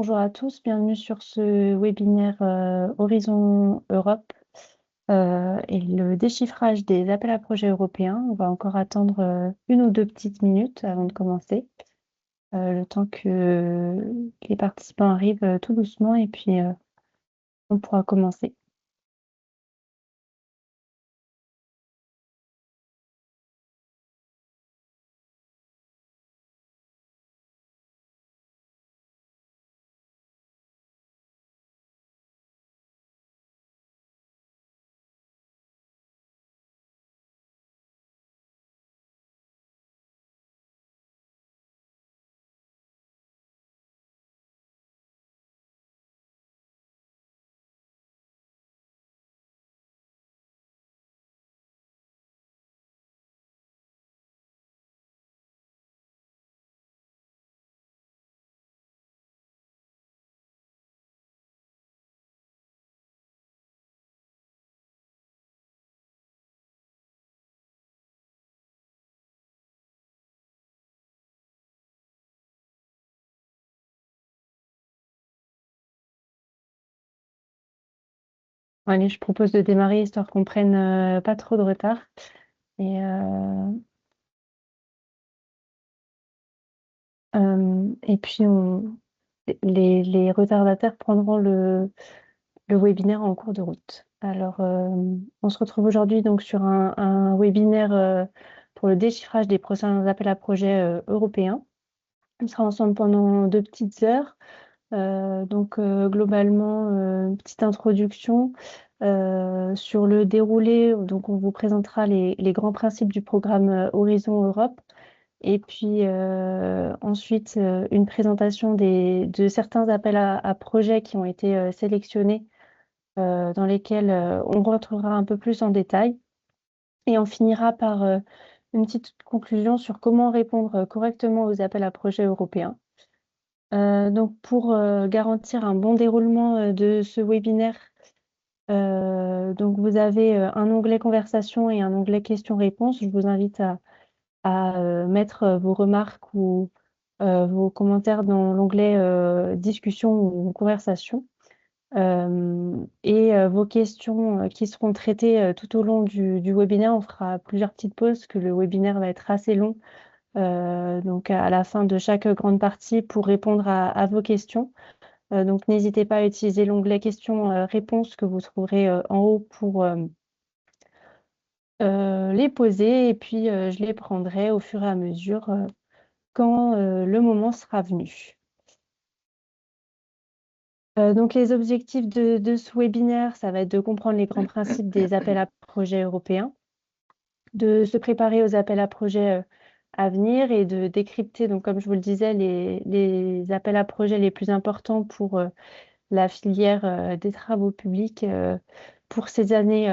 Bonjour à tous, bienvenue sur ce webinaire Horizon Europe et le déchiffrage des appels à projets européens. On va encore attendre une ou deux petites minutes avant de commencer, le temps que les participants arrivent tout doucement et puis on pourra commencer. Allez, je propose de démarrer histoire qu'on prenne pas trop de retard. Et puis les retardataires prendront le webinaire en cours de route. Alors, on se retrouve aujourd'hui donc sur un webinaire pour le déchiffrage des prochains appels à projets européens. On sera ensemble pendant 2 petites heures. Globalement, une petite introduction sur le déroulé. Donc, on vous présentera les grands principes du programme Horizon Europe. Et puis ensuite, une présentation de certains appels à projets qui ont été sélectionnés, dans lesquels on rentrera un peu plus en détail. Et on finira par une petite conclusion sur comment répondre correctement aux appels à projets européens. Donc pour garantir un bon déroulement de ce webinaire, donc vous avez un onglet conversation et un onglet questions-réponses. Je vous invite à mettre vos remarques ou vos commentaires dans l'onglet discussion ou conversation. Vos questions qui seront traitées tout au long du webinaire. On fera plusieurs petites pauses, que le webinaire va être assez long. Donc à la fin de chaque grande partie pour répondre à vos questions. Donc n'hésitez pas à utiliser l'onglet questions-réponses que vous trouverez en haut pour les poser. Et puis je les prendrai au fur et à mesure quand le moment sera venu. Donc les objectifs de ce webinaire, ça va être de comprendre les grands principes des appels à projets européens, de se préparer aux appels à projets à venir et de décrypter, donc comme je vous le disais, les appels à projets les plus importants pour la filière des travaux publics pour ces années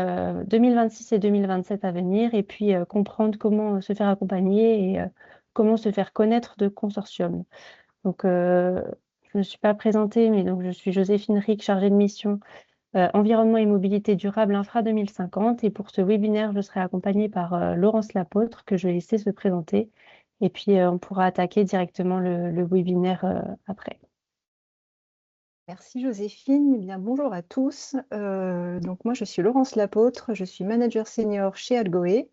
2026 et 2027 à venir, et puis comprendre comment se faire accompagner et comment se faire connaître de consortiums. Donc, je ne me suis pas présentée, mais donc je suis Joséphine Rick, chargée de mission Environnement et mobilité durable Infra 2050. Et pour ce webinaire, je serai accompagnée par Laurence Lapôtre, que je vais laisser se présenter. Et puis, on pourra attaquer directement le webinaire après. Merci Joséphine. Eh bien, bonjour à tous. Donc moi, je suis Laurence Lapôtre, je suis manager senior chez Algoé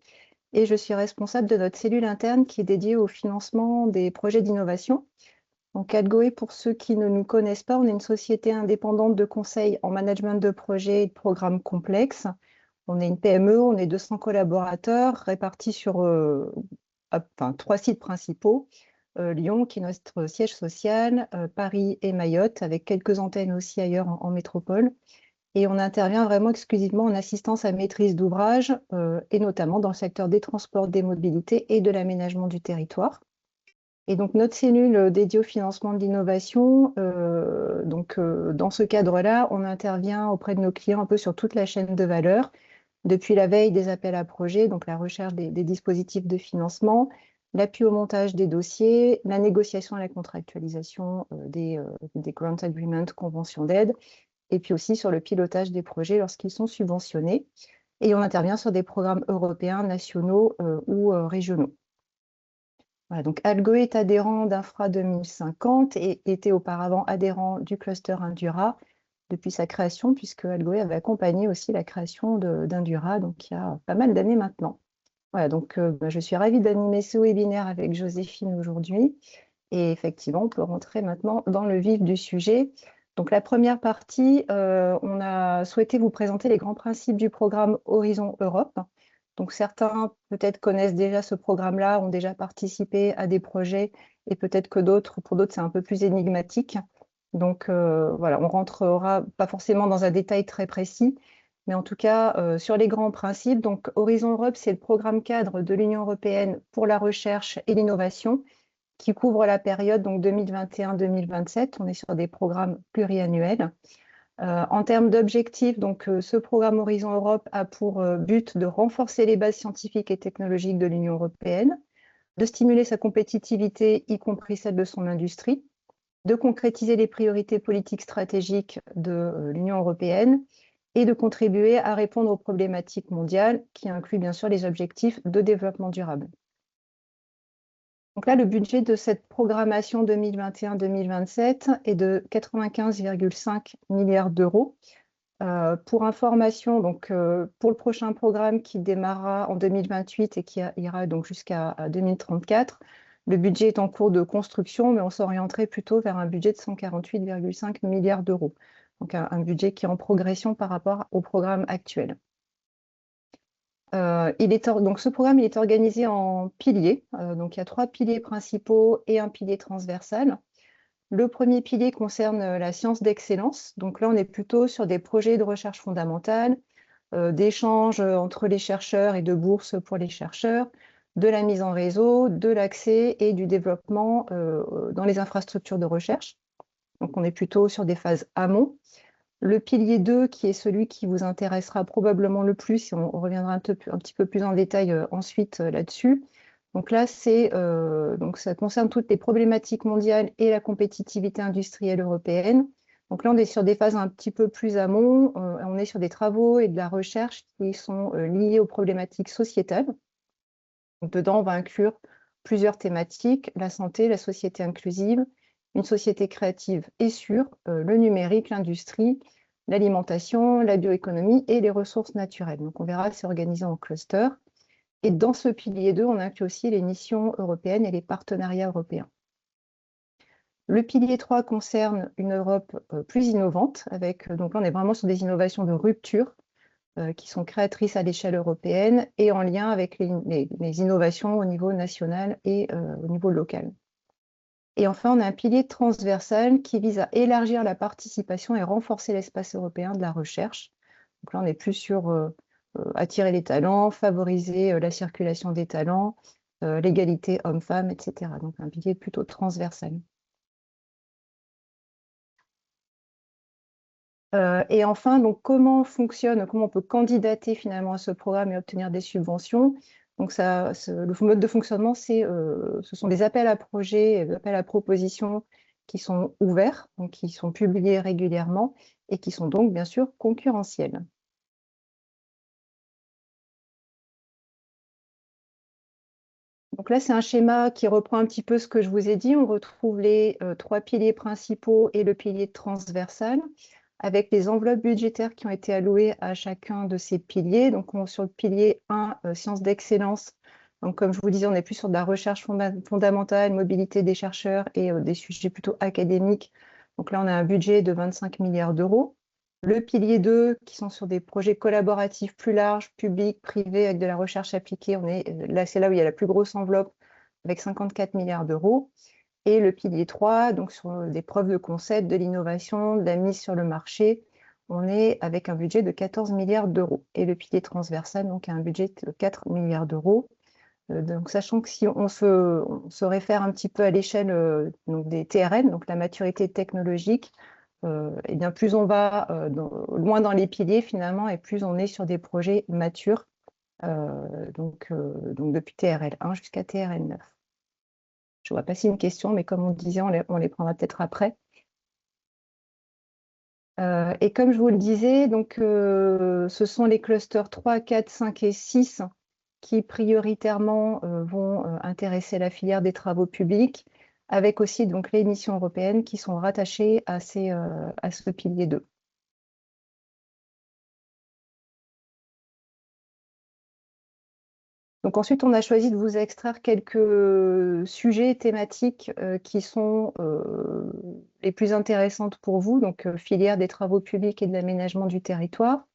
et je suis responsable de notre cellule interne qui est dédiée au financement des projets d'innovation. Donc Algoé, pour ceux qui ne nous connaissent pas, on est une société indépendante de conseil en management de projets et de programmes complexes. On est une PME, on est 200 collaborateurs répartis sur 3 sites principaux. Lyon, qui est notre siège social, Paris et Mayotte, avec quelques antennes aussi ailleurs en métropole. Et on intervient vraiment exclusivement en assistance à maîtrise d'ouvrage, et notamment dans le secteur des transports, des mobilités et de l'aménagement du territoire. Et donc notre cellule dédiée au financement de l'innovation, dans ce cadre-là, on intervient auprès de nos clients un peu sur toute la chaîne de valeur, depuis la veille des appels à projets, donc la recherche des dispositifs de financement, l'appui au montage des dossiers, la négociation et la contractualisation des grant agreements, conventions d'aide, et puis aussi sur le pilotage des projets lorsqu'ils sont subventionnés. Et on intervient sur des programmes européens, nationaux ou régionaux. Voilà, donc Algoe est adhérent d'Infra 2050 et était auparavant adhérent du cluster Indura depuis sa création, puisque Algoe avait accompagné aussi la création d'Indura, donc il y a pas mal d'années maintenant. Voilà, donc je suis ravie d'animer ce webinaire avec Joséphine aujourd'hui. Et effectivement, on peut rentrer maintenant dans le vif du sujet. Donc la première partie, on a souhaité vous présenter les grands principes du programme Horizon Europe. Donc certains peut-être connaissent déjà ce programme-là, ont déjà participé à des projets, et peut-être que pour d'autres, c'est un peu plus énigmatique. Donc voilà, on rentrera pas forcément dans un détail très précis, mais en tout cas sur les grands principes. Donc Horizon Europe, c'est le programme cadre de l'Union européenne pour la recherche et l'innovation qui couvre la période 2021-2027. On est sur des programmes pluriannuels. En termes d'objectifs, ce programme Horizon Europe a pour but de renforcer les bases scientifiques et technologiques de l'Union européenne, de stimuler sa compétitivité, y compris celle de son industrie, de concrétiser les priorités politiques stratégiques de l'Union européenne et de contribuer à répondre aux problématiques mondiales, qui incluent bien sûr les objectifs de développement durable. Donc là, le budget de cette programmation 2021-2027 est de 95,5 milliards d'euros. Pour information, pour le prochain programme qui démarrera en 2028 et qui ira donc jusqu'à 2034, le budget est en cours de construction, mais on s'orienterait plutôt vers un budget de 148,5 milliards d'euros. Donc un budget qui est en progression par rapport au programme actuel. Donc ce programme il est organisé en piliers. Donc il y a 3 piliers principaux et un pilier transversal. Le premier pilier concerne la science d'excellence. Donc là, on est plutôt sur des projets de recherche fondamentale, d'échanges entre les chercheurs et de bourses pour les chercheurs, de la mise en réseau, de l'accès et du développement dans les infrastructures de recherche. Donc on est plutôt sur des phases amont. Le pilier 2, qui est celui qui vous intéressera probablement le plus, et on reviendra un petit peu plus en détail ensuite là-dessus. Donc là, ça concerne toutes les problématiques mondiales et la compétitivité industrielle européenne. Donc là, on est sur des phases un petit peu plus amont. On est sur des travaux et de la recherche qui sont liés aux problématiques sociétales. Donc dedans, on va inclure plusieurs thématiques: la santé, la société inclusive, une société créative et sûre, le numérique, l'industrie, l'alimentation, la bioéconomie et les ressources naturelles. Donc on verra, c'est organisé en cluster. Et dans ce pilier 2, on inclut aussi les missions européennes et les partenariats européens. Le pilier 3 concerne une Europe plus innovante, donc là on est vraiment sur des innovations de rupture qui sont créatrices à l'échelle européenne et en lien avec les innovations au niveau national et au niveau local. Et enfin, on a un pilier transversal qui vise à élargir la participation et renforcer l'espace européen de la recherche. Donc là, on est plus sur attirer les talents, favoriser la circulation des talents, l'égalité hommes-femmes, etc. Donc un pilier plutôt transversal. Et enfin, comment on peut candidater finalement à ce programme et obtenir des subventions? Donc le mode de fonctionnement, ce sont des appels à projets, des appels à propositions qui sont ouverts, donc qui sont publiés régulièrement et qui sont donc bien sûr concurrentiels. Donc là, c'est un schéma qui reprend un petit peu ce que je vous ai dit. On retrouve les 3 piliers principaux et le pilier transversal, avec les enveloppes budgétaires qui ont été allouées à chacun de ces piliers. Donc sur le pilier 1, sciences d'excellence, donc comme je vous disais, on est plus sur de la recherche fondamentale, mobilité des chercheurs et des sujets plutôt académiques. Donc là, on a un budget de 25 milliards d'euros. Le pilier 2, qui sont sur des projets collaboratifs plus larges, publics, privés, avec de la recherche appliquée, c'est là où il y a la plus grosse enveloppe, avec 54 milliards d'euros. Et le pilier 3, donc sur des preuves de concept, de l'innovation, de la mise sur le marché, on est avec un budget de 14 milliards d'euros. Et le pilier transversal, donc, a un budget de 4 milliards d'euros. Donc, sachant que si on se réfère un petit peu à l'échelle des TRN, donc la maturité technologique, et bien plus on va loin dans les piliers finalement, et plus on est sur des projets matures, donc depuis TRL 1 jusqu'à TRL 9. Je vois passer une question, mais comme on disait, on les prendra peut-être après. Et comme je vous le disais, ce sont les clusters 3, 4, 5 et 6 qui prioritairement vont intéresser la filière des travaux publics, avec aussi donc les missions européennes qui sont rattachées à ce pilier 2. Donc ensuite, on a choisi de vous extraire quelques sujets thématiques qui sont les plus intéressantes pour vous, donc filière des travaux publics et de l'aménagement du territoire.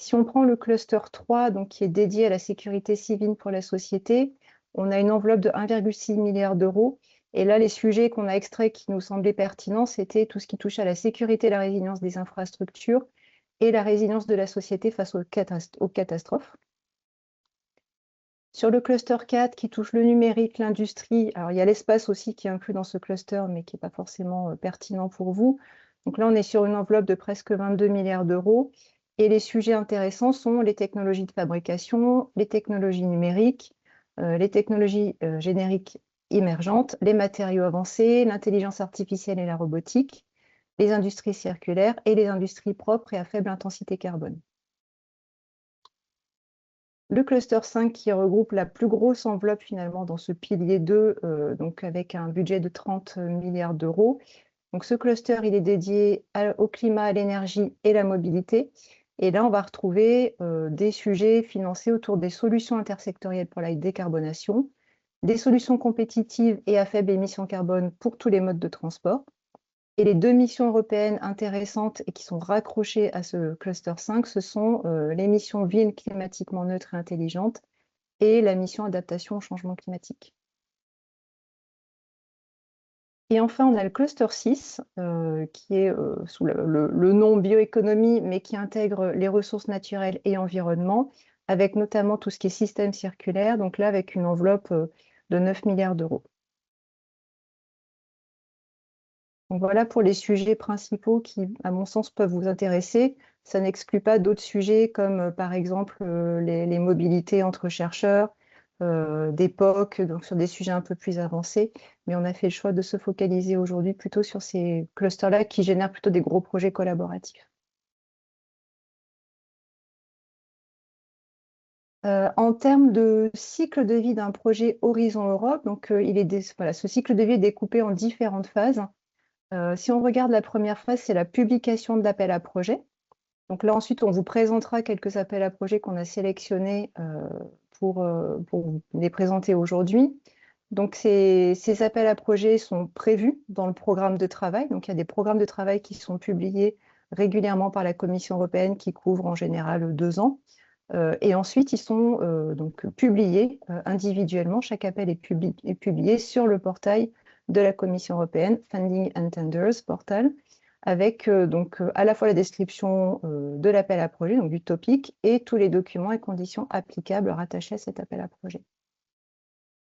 Si on prend le cluster 3, donc, qui est dédié à la sécurité civile pour la société, on a une enveloppe de 1,6 milliard d'euros. Et là, les sujets qu'on a extraits qui nous semblaient pertinents, c'était tout ce qui touche à la sécurité et la résilience des infrastructures et la résilience de la société face aux catastrophes. Sur le cluster 4 qui touche le numérique, l'industrie, alors il y a l'espace aussi qui est inclus dans ce cluster, mais qui n'est pas forcément pertinent pour vous. Donc là, on est sur une enveloppe de presque 22 milliards d'euros. Et les sujets intéressants sont les technologies de fabrication, les technologies numériques, les technologies génériques émergentes, les matériaux avancés, l'intelligence artificielle et la robotique, les industries circulaires et les industries propres et à faible intensité carbone. Le cluster 5 qui regroupe la plus grosse enveloppe finalement dans ce pilier 2, donc avec un budget de 30 milliards d'euros. Donc ce cluster, il est dédié au climat, à l'énergie et la mobilité. Et là, on va retrouver des sujets financés autour des solutions intersectorielles pour la décarbonation, des solutions compétitives et à faible émission carbone pour tous les modes de transport. Et les deux missions européennes intéressantes et qui sont raccrochées à ce cluster 5, ce sont les missions villes climatiquement neutres et intelligentes et la mission adaptation au changement climatique. Et enfin, on a le cluster 6, qui est sous le nom bioéconomie, mais qui intègre les ressources naturelles et environnement, avec notamment tout ce qui est système circulaire, donc là avec une enveloppe de 9 milliards d'euros. Donc voilà pour les sujets principaux qui, à mon sens, peuvent vous intéresser. Ça n'exclut pas d'autres sujets comme, par exemple, les mobilités entre chercheurs, des POC, donc sur des sujets un peu plus avancés. Mais on a fait le choix de se focaliser aujourd'hui plutôt sur ces clusters-là qui génèrent plutôt des gros projets collaboratifs. En termes de cycle de vie d'un projet Horizon Europe, donc, voilà, ce cycle de vie est découpé en différentes phases. Si on regarde la première phase, c'est la publication de l'appel à projet. Donc là, ensuite, on vous présentera quelques appels à projets qu'on a sélectionnés pour vous les présenter aujourd'hui. Donc ces appels à projets sont prévus dans le programme de travail. Donc il y a des programmes de travail qui sont publiés régulièrement par la Commission européenne qui couvrent en général 2 ans. Et ensuite, ils sont donc publiés individuellement. Chaque appel est publié sur le portail de la Commission européenne, Funding and Tenders portal, avec donc à la fois la description de l'appel à projet, donc du topic, et tous les documents et conditions applicables rattachés à cet appel à projet.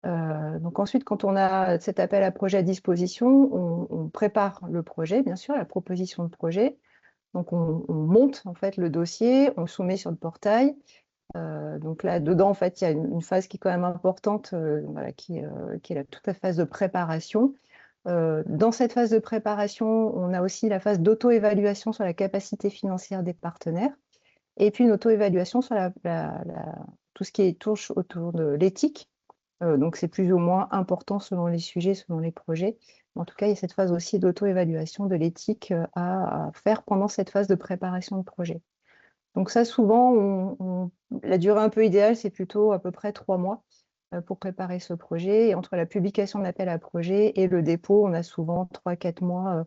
Donc ensuite, quand on a cet appel à projet à disposition, on prépare le projet, bien sûr, la proposition de projet. Donc on monte en fait le dossier, on le soumet sur le portail. Donc là, dedans, en fait, il y a une phase qui est quand même importante, voilà, qui est toute la phase de préparation. Dans cette phase de préparation, on a aussi la phase d'auto-évaluation sur la capacité financière des partenaires, et puis une auto-évaluation sur tout ce qui touche autour de l'éthique. Donc c'est plus ou moins important selon les sujets, selon les projets. En tout cas, il y a cette phase aussi d'auto-évaluation de l'éthique à faire pendant cette phase de préparation de projet. Donc ça, souvent, la durée un peu idéale, c'est plutôt à peu près 3 mois pour préparer ce projet. Et entre la publication de l'appel à projet et le dépôt, on a souvent 3-4 mois,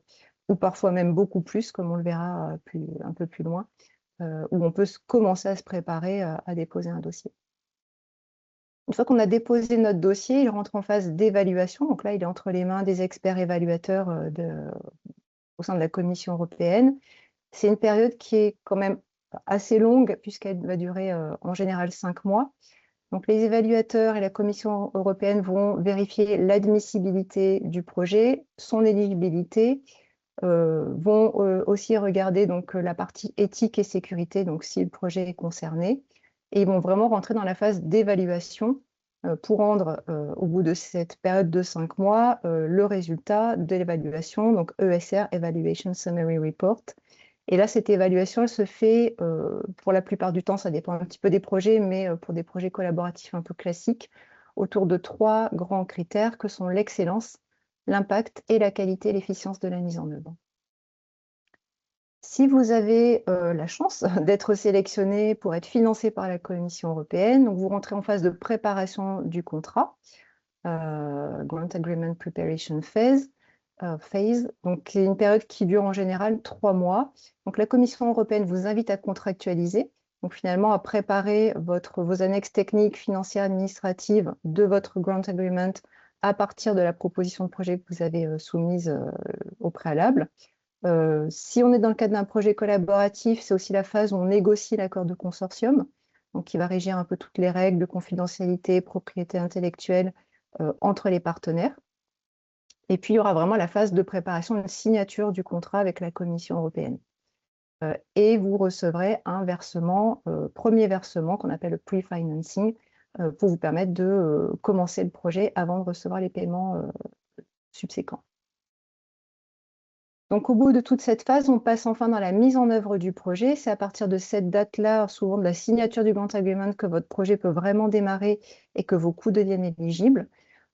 ou parfois même beaucoup plus, comme on le verra un peu plus loin, où on peut commencer à se préparer à déposer un dossier. Une fois qu'on a déposé notre dossier, il rentre en phase d'évaluation. Donc là, il est entre les mains des experts évaluateurs au sein de la Commission européenne. C'est une période qui est quand même assez longue, puisqu'elle va durer en général 5 mois. Donc les évaluateurs et la Commission européenne vont vérifier l'admissibilité du projet, son éligibilité, vont aussi regarder donc, la partie éthique et sécurité, donc si le projet est concerné. Et ils vont vraiment rentrer dans la phase d'évaluation pour rendre, au bout de cette période de 5 mois, le résultat de l'évaluation, donc ESR, Evaluation Summary Report. Et là, cette évaluation, elle se fait, pour la plupart du temps, ça dépend un petit peu des projets, mais pour des projets collaboratifs un peu classiques, autour de 3 grands critères que sont l'excellence, l'impact et la qualité et l'efficience de la mise en œuvre. Si vous avez la chance d'être sélectionné pour être financé par la Commission européenne, donc vous rentrez en phase de préparation du contrat, Grant Agreement Preparation Phase. Donc, c'est une période qui dure en général 3 mois. Donc, la Commission européenne vous invite à contractualiser, donc finalement à préparer vos annexes techniques, financières, administratives de votre Grant Agreement à partir de la proposition de projet que vous avez soumise au préalable. Si on est dans le cadre d'un projet collaboratif, c'est aussi la phase où on négocie l'accord de consortium, donc qui va régir un peu toutes les règles de confidentialité, propriété intellectuelle entre les partenaires. Et puis, il y aura vraiment la phase de préparation de signature du contrat avec la Commission européenne. Et vous recevrez un versement, premier versement qu'on appelle le pre-financing, pour vous permettre de commencer le projet avant de recevoir les paiements subséquents. Donc, au bout de toute cette phase, on passe enfin dans la mise en œuvre du projet. C'est à partir de cette date-là, souvent de la signature du Grant Agreement, que votre projet peut vraiment démarrer et que vos coûts deviennent éligibles.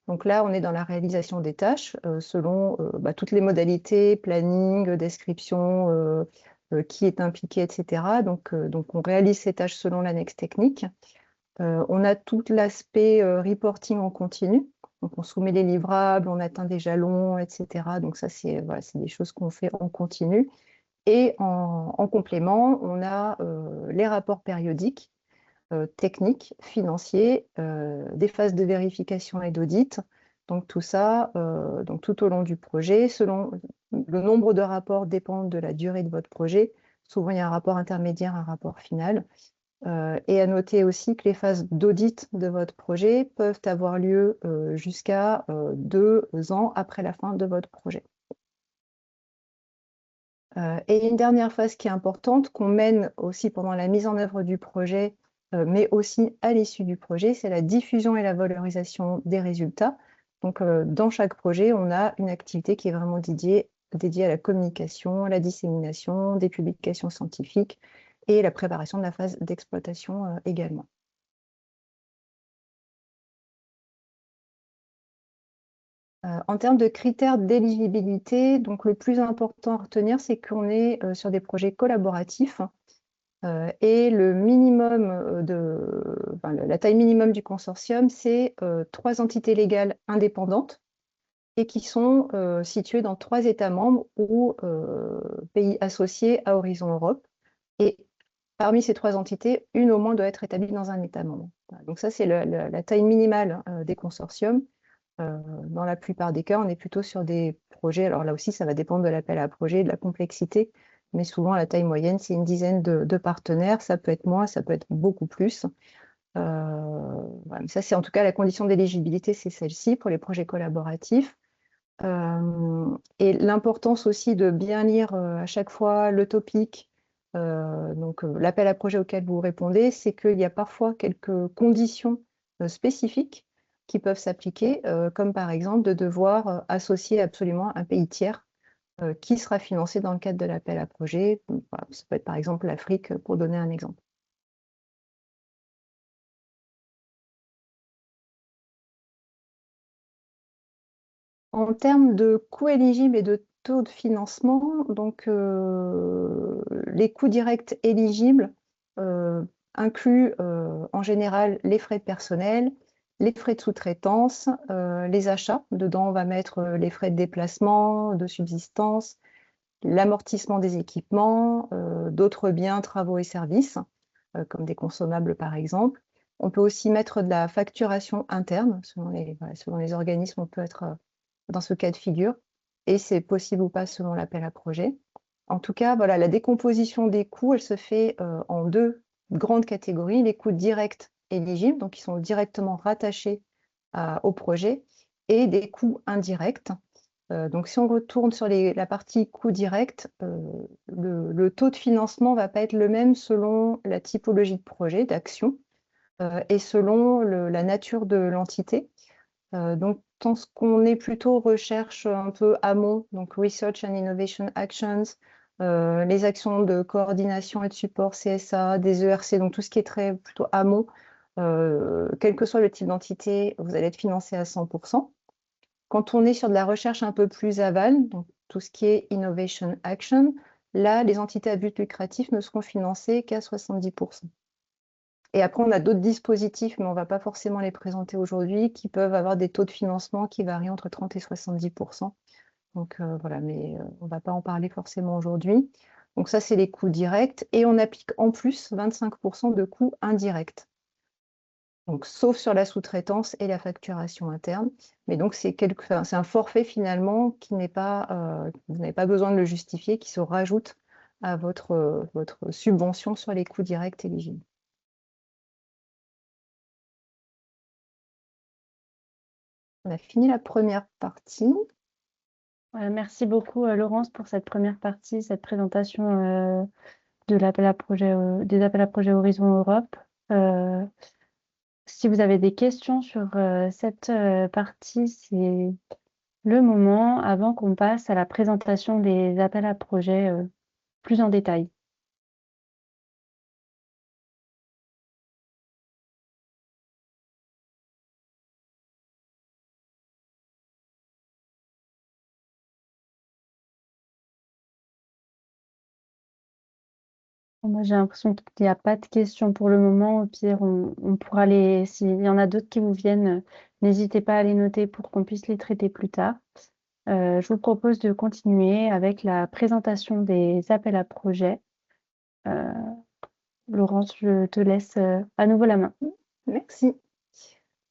Donc là, on est dans la réalisation des tâches selon toutes les modalités, planning, description, qui est impliqué, etc. Donc, on réalise ces tâches selon l'annexe technique. On a tout l'aspect reporting en continu. Donc, on soumet les livrables, on atteint des jalons, etc. Donc ça, c'est des choses qu'on fait en continu. Et en complément, on a les rapports périodiques, techniques, financiers, des phases de vérification et d'audit. Donc tout ça, donc tout au long du projet, selon le nombre de rapports dépend de la durée de votre projet. Souvent, il y a un rapport intermédiaire, un rapport final. Et à noter aussi que les phases d'audit de votre projet peuvent avoir lieu jusqu'à 2 ans après la fin de votre projet. Et une dernière phase qui est importante, qu'on mène aussi pendant la mise en œuvre du projet, mais aussi à l'issue du projet, c'est la diffusion et la valorisation des résultats. Donc, dans chaque projet, on a une activité qui est vraiment dédiée à la communication, à la dissémination, des publications scientifiques et la préparation de la phase d'exploitation également. En termes de critères d'éligibilité, donc le plus important à retenir, c'est qu'on est sur des projets collaboratifs et le minimum la taille minimum du consortium, c'est 3 entités légales indépendantes et qui sont situées dans 3 États membres ou pays associés à Horizon Europe. Et parmi ces 3 entités, une au moins doit être établie dans un État membre. Voilà. Donc ça, c'est la taille minimale des consortiums. Dans la plupart des cas, on est plutôt sur des projets. Alors là aussi, ça va dépendre de l'appel à projet, de la complexité, mais souvent la taille moyenne, c'est une dizaine de partenaires. Ça peut être moins, ça peut être beaucoup plus. Voilà. Ça, c'est en tout cas la condition d'éligibilité, c'est celle-ci pour les projets collaboratifs. Et l'importance aussi de bien lire à chaque fois le topic, l'appel à projet auquel vous répondez, c'est qu'il y a parfois quelques conditions spécifiques qui peuvent s'appliquer, comme par exemple de devoir associer absolument un pays tiers qui sera financé dans le cadre de l'appel à projet. Voilà, ça peut être par exemple l'Afrique, pour donner un exemple. En termes de coûts éligibles et de taux de financement, donc les coûts directs éligibles incluent en général les frais de personnel, les frais de sous-traitance, les achats. Dedans, on va mettre les frais de déplacement, de subsistance, l'amortissement des équipements, d'autres biens, travaux et services, comme des consommables par exemple. On peut aussi mettre de la facturation interne. Selon les organismes, on peut être dans ce cas de figure, et c'est possible ou pas selon l'appel à projet. En tout cas, voilà, la décomposition des coûts, elle se fait en 2 grandes catégories. Les coûts directs éligibles, donc qui sont directement rattachés au projet, et des coûts indirects. Donc si on retourne sur la partie coûts directs, le taux de financement ne va pas être le même selon la typologie de projet, d'action, et selon la nature de l'entité. Donc, tant qu'on est plutôt recherche un peu amont, donc Research and Innovation Actions, les actions de coordination et de support CSA, des ERC, donc tout ce qui est très plutôt amont, quel que soit le type d'entité, vous allez être financé à 100%. Quand on est sur de la recherche un peu plus aval, donc tout ce qui est Innovation Action, là, les entités à but lucratif ne seront financées qu'à 70%. Et après, on a d'autres dispositifs, mais on ne va pas forcément les présenter aujourd'hui, qui peuvent avoir des taux de financement qui varient entre 30 et 70%. Donc voilà, mais on ne va pas en parler forcément aujourd'hui. Donc ça, c'est les coûts directs. Et on applique en plus 25% de coûts indirects. Donc, sauf sur la sous-traitance et la facturation interne. Mais donc, c'est un forfait finalement qui n'est pas, vous n'avez pas besoin de le justifier, qui se rajoute à votre subvention sur les coûts directs éligibles. On a fini la première partie. Voilà, merci beaucoup, Laurence, pour cette première partie, cette présentation de l'appel à projet, des appels à projet Horizon Europe. Si vous avez des questions sur cette partie, c'est le moment avant qu'on passe à la présentation des appels à projet plus en détail. Moi, j'ai l'impression qu'il n'y a pas de questions pour le moment. Au pire, on pourra les. S'il y en a d'autres qui vous viennent, n'hésitez pas à les noter pour qu'on puisse les traiter plus tard. Je vous propose de continuer avec la présentation des appels à projets. Laurence, je te laisse à nouveau la main. Merci.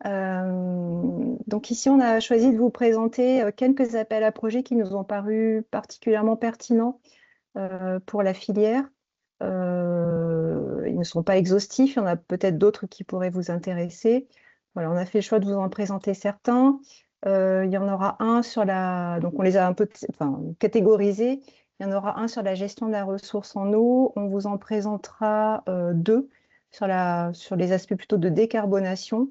Donc ici, on a choisi de vous présenter quelques appels à projets qui nous ont paru particulièrement pertinents pour la filière. Ils ne sont pas exhaustifs, il y en a peut-être d'autres qui pourraient vous intéresser. Voilà, on a fait le choix de vous en présenter certains. Il y en aura un sur la... Donc on les a un peu catégorisés. Il y en aura un sur la gestion de la ressource en eau. On vous en présentera deux sur les aspects plutôt de décarbonation.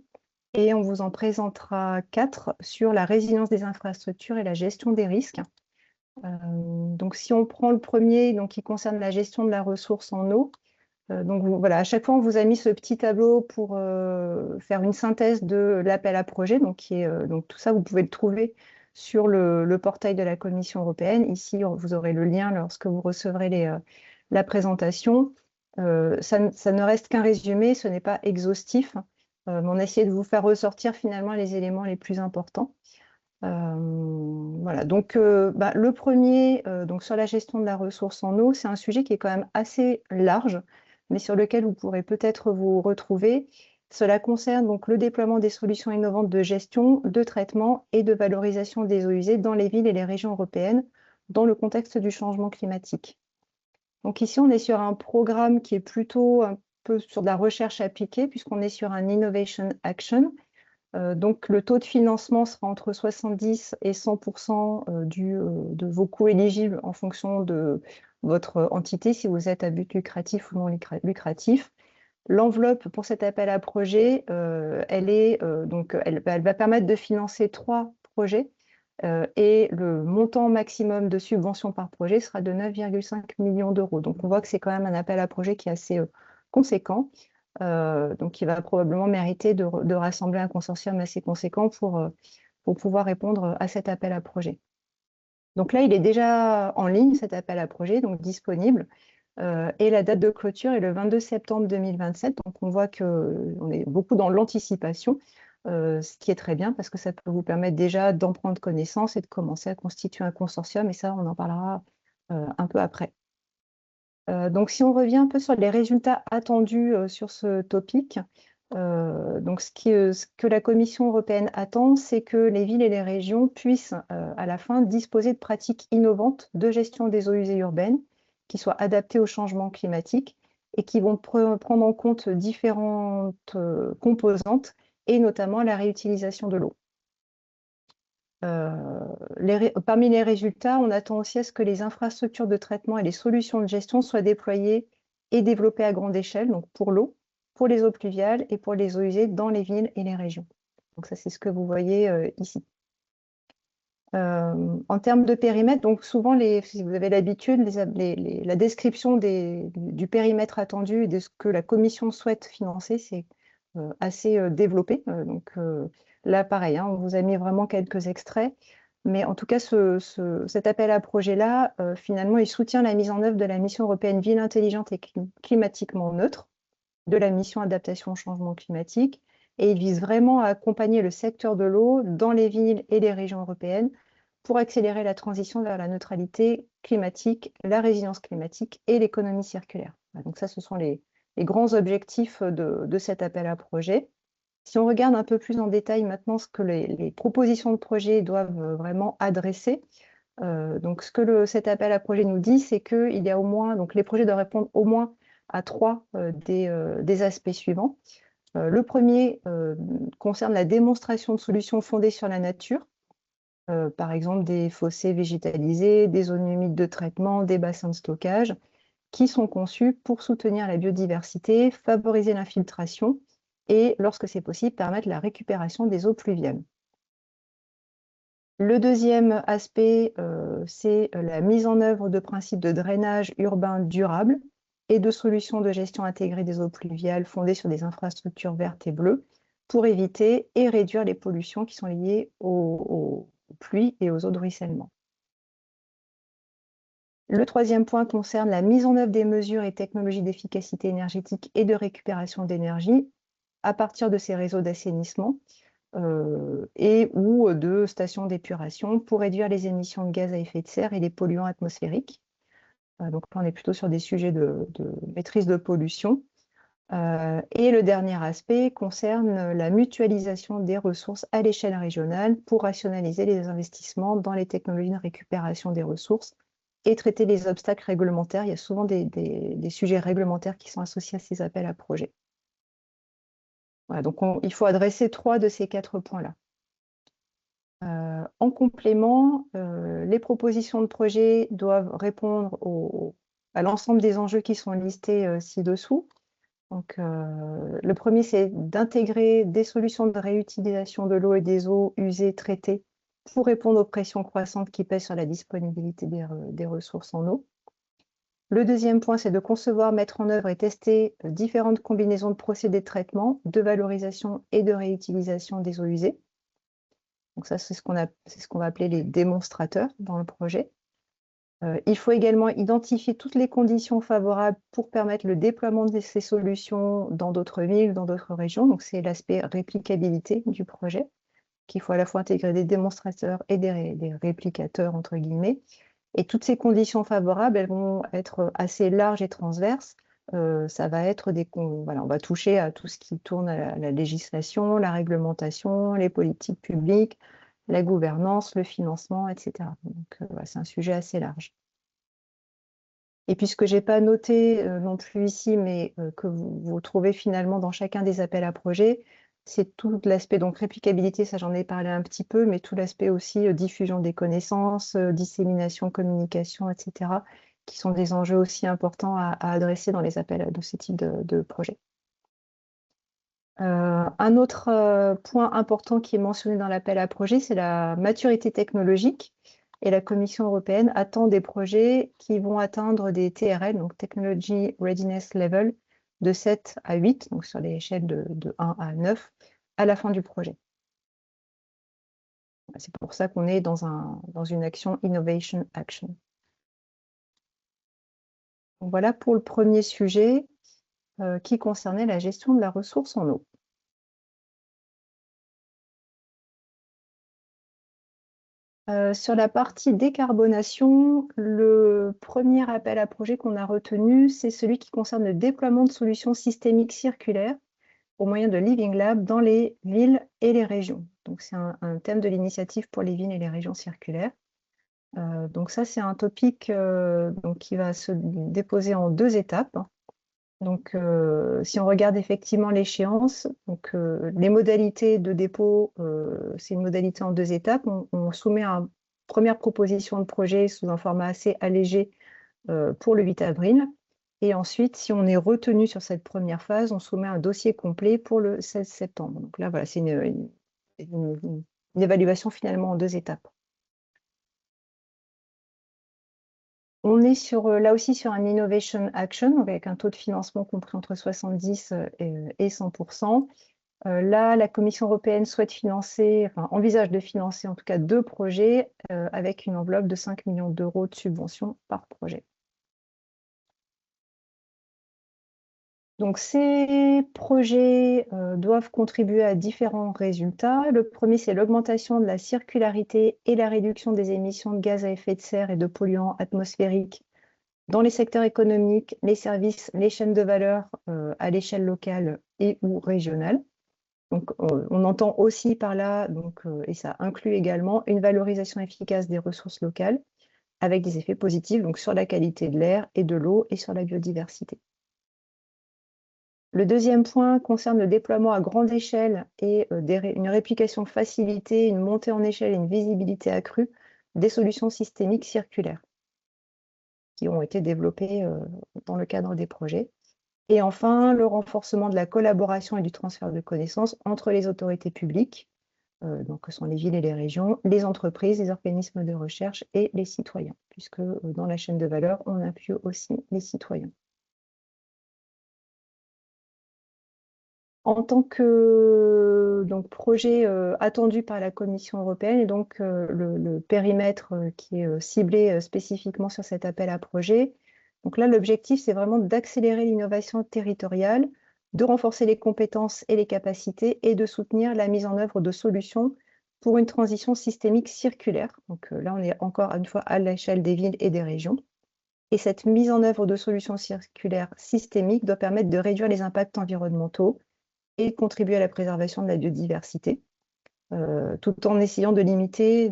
Et on vous en présentera 4 sur la résilience des infrastructures et la gestion des risques. Donc, si on prend le premier, donc, qui concerne la gestion de la ressource en eau, donc voilà, à chaque fois, on vous a mis ce petit tableau pour faire une synthèse de l'appel à projet. Donc, tout ça, vous pouvez le trouver sur le portail de la Commission européenne. Ici, vous aurez le lien lorsque vous recevrez la présentation. Ça ne reste qu'un résumé, ce n'est pas exhaustif. Mais on a essayé de vous faire ressortir finalement les éléments les plus importants. Voilà, donc le premier, donc sur la gestion de la ressource en eau, c'est un sujet qui est quand même assez large, mais sur lequel vous pourrez peut-être vous retrouver. Cela concerne donc le déploiement des solutions innovantes de gestion, de traitement et de valorisation des eaux usées dans les villes et les régions européennes, dans le contexte du changement climatique. Donc ici, on est sur un programme qui est plutôt un peu sur de la recherche appliquée, puisqu'on est sur un Innovation Action. Donc le taux de financement sera entre 70 et 100% de vos coûts éligibles en fonction de votre entité, si vous êtes à but lucratif ou non lucratif. L'enveloppe pour cet appel à projet, elle va permettre de financer 3 projets et le montant maximum de subvention par projet sera de 9,5 millions d'euros. Donc on voit que c'est quand même un appel à projet qui est assez conséquent. Donc il va probablement mériter de rassembler un consortium assez conséquent pour pouvoir répondre à cet appel à projet. Donc là, il est déjà en ligne, cet appel à projet, donc disponible. Et la date de clôture est le 22 septembre 2027. Donc on voit qu'on est beaucoup dans l'anticipation, ce qui est très bien parce que ça peut vous permettre déjà d'en prendre connaissance et de commencer à constituer un consortium. Et ça, on en parlera un peu après. Donc, si on revient un peu sur les résultats attendus sur ce topic, donc ce que la Commission européenne attend, c'est que les villes et les régions puissent à la fin disposer de pratiques innovantes de gestion des eaux usées urbaines qui soient adaptées au changement climatique et qui vont prendre en compte différentes composantes et notamment la réutilisation de l'eau. Parmi les résultats, on attend aussi à ce que les infrastructures de traitement et les solutions de gestion soient déployées et développées à grande échelle, donc pour l'eau, pour les eaux pluviales et pour les eaux usées dans les villes et les régions. Donc ça, c'est ce que vous voyez ici. En termes de périmètre, donc souvent, si vous avez l'habitude, la description du périmètre attendu et de ce que la Commission souhaite financer, c'est assez développé. Là, pareil, hein, on vous a mis vraiment quelques extraits. Mais en tout cas, cet appel à projet-là, finalement, il soutient la mise en œuvre de la mission européenne Ville intelligente et climatiquement neutre, de la mission adaptation au changement climatique. Et il vise vraiment à accompagner le secteur de l'eau dans les villes et les régions européennes pour accélérer la transition vers la neutralité climatique, la résilience climatique et l'économie circulaire. Donc ça, ce sont les grands objectifs de cet appel à projet. Si on regarde un peu plus en détail maintenant ce que les propositions de projet doivent vraiment adresser, donc ce que cet appel à projet nous dit, c'est qu'il y a au moins, donc les projets doivent répondre au moins à trois des aspects suivants. Le premier concerne la démonstration de solutions fondées sur la nature, par exemple des fossés végétalisés, des zones humides de traitement, des bassins de stockage, qui sont conçus pour soutenir la biodiversité, favoriser l'infiltration et, lorsque c'est possible, permettre la récupération des eaux pluviales. Le deuxième aspect, c'est la mise en œuvre de principes de drainage urbain durable et de solutions de gestion intégrée des eaux pluviales fondées sur des infrastructures vertes et bleues pour éviter et réduire les pollutions qui sont liées aux pluies et aux eaux de ruissellement. Le troisième point concerne la mise en œuvre des mesures et technologies d'efficacité énergétique et de récupération d'énergie à partir de ces réseaux d'assainissement et ou de stations d'épuration pour réduire les émissions de gaz à effet de serre et les polluants atmosphériques. Donc là, on est plutôt sur des sujets de maîtrise de pollution. Et le dernier aspect concerne la mutualisation des ressources à l'échelle régionale pour rationaliser les investissements dans les technologies de récupération des ressources et traiter les obstacles réglementaires. Il y a souvent des sujets réglementaires qui sont associés à ces appels à projets. Voilà, donc il faut adresser 3 de ces 4 points-là. En complément, les propositions de projet doivent répondre à l'ensemble des enjeux qui sont listés ci-dessous. Donc, le premier, c'est d'intégrer des solutions de réutilisation de l'eau et des eaux usées traitées pour répondre aux pressions croissantes qui pèsent sur la disponibilité des ressources en eau. Le deuxième point, c'est de concevoir, mettre en œuvre et tester différentes combinaisons de procédés de traitement, de valorisation et de réutilisation des eaux usées. Donc ça, c'est ce qu'on va appeler les démonstrateurs dans le projet. Il faut également identifier toutes les conditions favorables pour permettre le déploiement de ces solutions dans d'autres villes, dans d'autres régions. Donc c'est l'aspect réplicabilité du projet, qu'il faut à la fois intégrer des démonstrateurs et des réplicateurs, entre guillemets. Et toutes ces conditions favorables, elles vont être assez larges et transverses. Ça va être voilà, on va toucher à tout ce qui tourne à la législation, la réglementation, les politiques publiques, la gouvernance, le financement, etc. Donc, c'est un sujet assez large. Et puis, ce que je n'ai pas noté non plus ici, mais que vous trouvez finalement dans chacun des appels à projets, c'est tout l'aspect, donc réplicabilité, ça j'en ai parlé un petit peu, mais tout l'aspect aussi diffusion des connaissances, dissémination, communication, etc., qui sont des enjeux aussi importants à adresser dans les appels de ce type de projet. Un autre point important qui est mentionné dans l'appel à projet, c'est la maturité technologique. Et la Commission européenne attend des projets qui vont atteindre des TRL, donc Technology Readiness Level, de 7 à 8, donc sur l'échelle de 1 à 9, à la fin du projet. C'est pour ça qu'on est dans une action Innovation Action. Donc voilà pour le premier sujet qui concernait la gestion de la ressource en eau. Sur la partie décarbonation, le premier appel à projet qu'on a retenu, c'est celui qui concerne le déploiement de solutions systémiques circulaires au moyen de Living Lab dans les villes et les régions. Donc, c'est un thème de l'initiative pour les villes et les régions circulaires. Donc ça, c'est un topic qui va se déposer en 2 étapes. Donc, si on regarde effectivement l'échéance, les modalités de dépôt, c'est une modalité en 2 étapes. On soumet une première proposition de projet sous un format assez allégé pour le 8 avril. Et ensuite, si on est retenu sur cette première phase, on soumet un dossier complet pour le 16 septembre. Donc là, voilà, c'est une évaluation finalement en 2 étapes. On est là aussi sur un Innovation Action, avec un taux de financement compris entre 70 et 100%. Là, la Commission européenne envisage de financer en tout cas 2 projets avec une enveloppe de 5 millions d'euros de subventions par projet. Donc, ces projets doivent contribuer à différents résultats. Le premier, c'est l'augmentation de la circularité et la réduction des émissions de gaz à effet de serre et de polluants atmosphériques dans les secteurs économiques, les services, les chaînes de valeur à l'échelle locale et ou régionale. Donc, on entend aussi par là, et ça inclut également une valorisation efficace des ressources locales avec des effets positifs donc, sur la qualité de l'air et de l'eau et sur la biodiversité. Le deuxième point concerne le déploiement à grande échelle et une réplication facilitée, une montée en échelle et une visibilité accrue des solutions systémiques circulaires qui ont été développées dans le cadre des projets. Et enfin, le renforcement de la collaboration et du transfert de connaissances entre les autorités publiques, donc que sont les villes et les régions, les entreprises, les organismes de recherche et les citoyens, puisque dans la chaîne de valeur, on appuie aussi les citoyens. En tant que projet attendu par la Commission européenne, et donc le périmètre qui est ciblé spécifiquement sur cet appel à projet. Donc là, l'objectif, c'est vraiment d'accélérer l'innovation territoriale, de renforcer les compétences et les capacités et de soutenir la mise en œuvre de solutions pour une transition systémique circulaire. Donc là, on est encore une fois à l'échelle des villes et des régions. Et cette mise en œuvre de solutions circulaires systémiques doit permettre de réduire les impacts environnementaux et contribuer à la préservation de la biodiversité, tout en essayant de limiter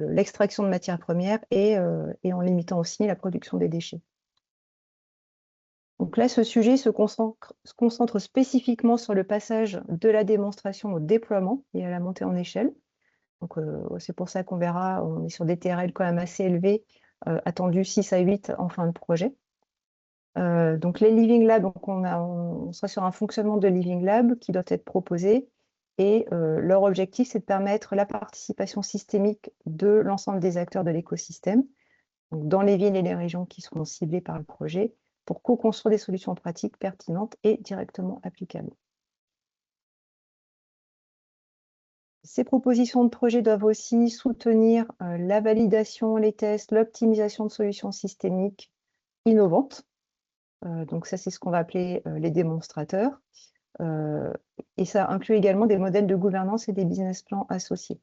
l'extraction de matières premières et en limitant aussi la production des déchets. Donc là, ce sujet se concentre spécifiquement sur le passage de la démonstration au déploiement et à la montée en échelle. Donc c'est pour ça qu'on verra, on est sur des TRL quand même assez élevés, attendus 6 à 8 en fin de projet. Donc les Living Labs, on sera sur un fonctionnement de Living Lab qui doit être proposé et leur objectif, c'est de permettre la participation systémique de l'ensemble des acteurs de l'écosystème, dans les villes et les régions qui seront ciblées par le projet, pour co-construire des solutions pratiques pertinentes et directement applicables. Ces propositions de projet doivent aussi soutenir la validation, les tests, l'optimisation de solutions systémiques innovantes. Donc ça, c'est ce qu'on va appeler les démonstrateurs. Et ça inclut également des modèles de gouvernance et des business plans associés.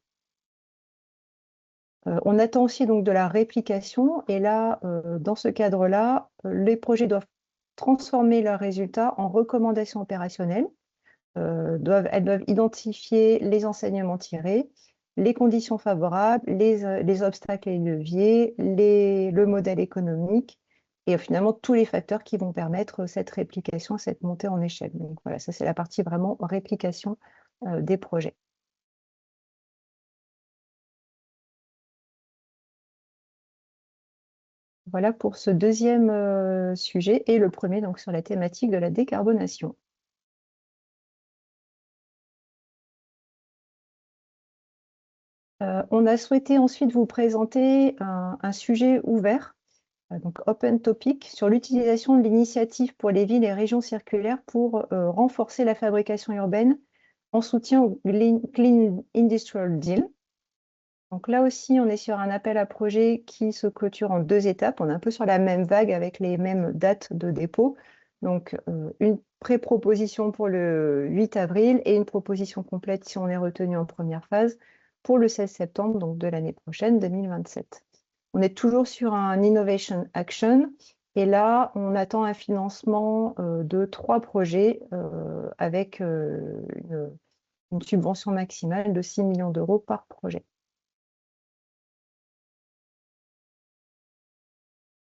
On attend aussi donc de la réplication. Et là, dans ce cadre-là, les projets doivent transformer leurs résultats en recommandations opérationnelles. Elles doivent identifier les enseignements tirés, les conditions favorables, les obstacles et les leviers, le modèle économique, et finalement tous les facteurs qui vont permettre cette réplication, cette montée en échelle. Donc voilà, ça c'est la partie vraiment réplication des projets. Voilà pour ce deuxième sujet et le premier donc sur la thématique de la décarbonation. On a souhaité ensuite vous présenter un sujet ouvert, donc Open Topic, sur l'utilisation de l'initiative pour les villes et régions circulaires pour renforcer la fabrication urbaine en soutien au Clean Industrial Deal. Donc là aussi, on est sur un appel à projet qui se clôture en 2 étapes. On est un peu sur la même vague avec les mêmes dates de dépôt. Donc une pré-proposition pour le 8 avril et une proposition complète si on est retenu en première phase pour le 16 septembre donc de l'année prochaine, 2027. On est toujours sur un Innovation Action et là, on attend un financement de 3 projets avec une subvention maximale de 6 millions d'euros par projet.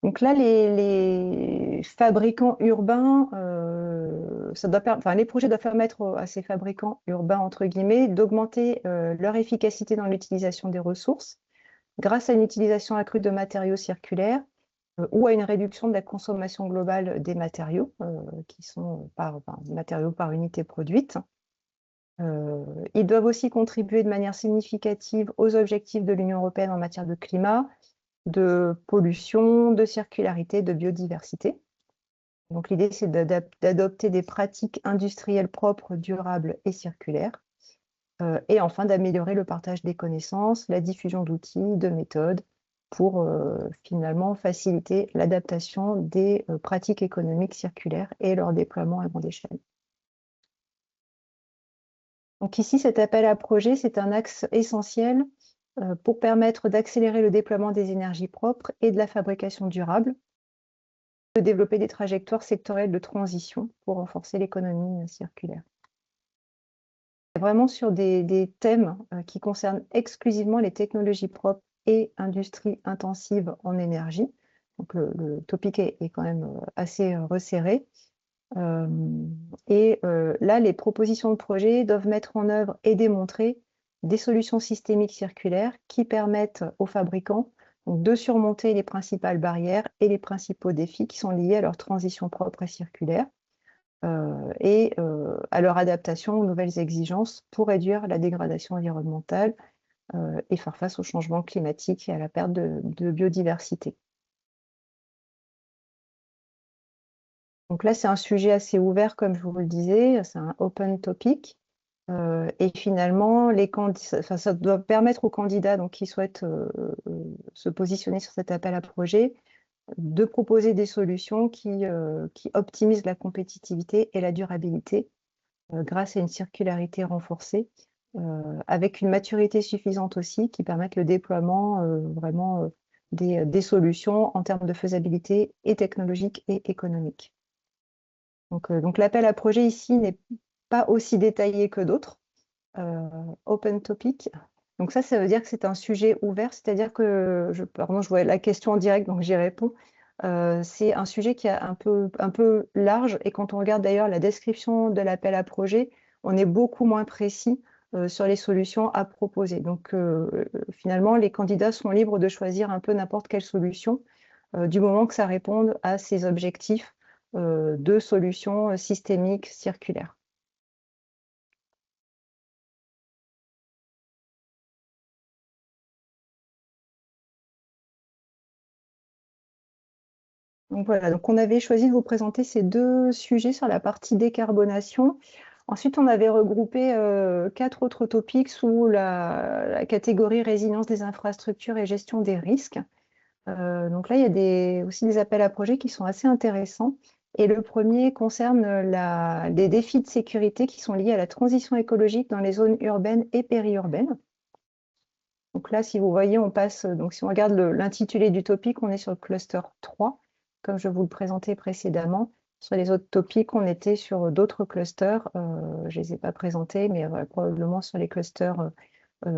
Donc là, les fabricants urbains, les projets doivent permettre à ces fabricants urbains, entre guillemets, d'augmenter leur efficacité dans l'utilisation des ressources grâce à une utilisation accrue de matériaux circulaires ou à une réduction de la consommation globale des matériaux, qui sont matériaux par unité produite. Ils doivent aussi contribuer de manière significative aux objectifs de l'Union européenne en matière de climat, de pollution, de circularité, de biodiversité. Donc l'idée, c'est d'adopter des pratiques industrielles propres, durables et circulaires. Et enfin, d'améliorer le partage des connaissances, la diffusion d'outils, de méthodes, pour finalement faciliter l'adaptation des pratiques économiques circulaires et leur déploiement à grande échelle. Donc ici, cet appel à projet, c'est un axe essentiel pour permettre d'accélérer le déploiement des énergies propres et de la fabrication durable, de développer des trajectoires sectorielles de transition pour renforcer l'économie circulaire. Vraiment sur des thèmes qui concernent exclusivement les technologies propres et industries intensives en énergie. Donc le topic est quand même assez resserré. Là, les propositions de projet doivent mettre en œuvre et démontrer des solutions systémiques circulaires qui permettent aux fabricants donc, de surmonter les principales barrières et les principaux défis qui sont liés à leur transition propre et circulaire et à leur adaptation aux nouvelles exigences pour réduire la dégradation environnementale et faire face au changement climatique et à la perte de biodiversité. Donc là, c'est un sujet assez ouvert, comme je vous le disais, c'est un open topic. Et finalement, ça doit permettre aux candidats donc, qui souhaitent se positionner sur cet appel à projet de proposer des solutions qui optimisent la compétitivité et la durabilité grâce à une circularité renforcée, avec une maturité suffisante aussi qui permettent le déploiement vraiment des solutions en termes de faisabilité et technologique et économique. Donc l'appel à projet ici n'est pas aussi détaillé que d'autres. Open topic. Donc ça veut dire que c'est un sujet ouvert, c'est-à-dire que, pardon, je vois la question en direct, donc j'y réponds. C'est un sujet qui est un peu large, et quand on regarde d'ailleurs la description de l'appel à projet, on est beaucoup moins précis sur les solutions à proposer. Donc finalement, les candidats sont libres de choisir un peu n'importe quelle solution, du moment que ça réponde à ces objectifs de solutions systémiques circulaires. Donc voilà, donc on avait choisi de vous présenter ces deux sujets sur la partie décarbonation. Ensuite, on avait regroupé 4 autres topics sous la catégorie résilience des infrastructures et gestion des risques. Donc là, il y a aussi des appels à projets qui sont assez intéressants. Et le premier concerne les défis de sécurité qui sont liés à la transition écologique dans les zones urbaines et périurbaines. Donc là, si vous voyez, on passe, donc si on regarde l'intitulé du topic, on est sur le cluster 3, comme je vous le présentais précédemment. Sur les autres topics, on était sur d'autres clusters. Je ne les ai pas présentés, mais probablement sur les clusters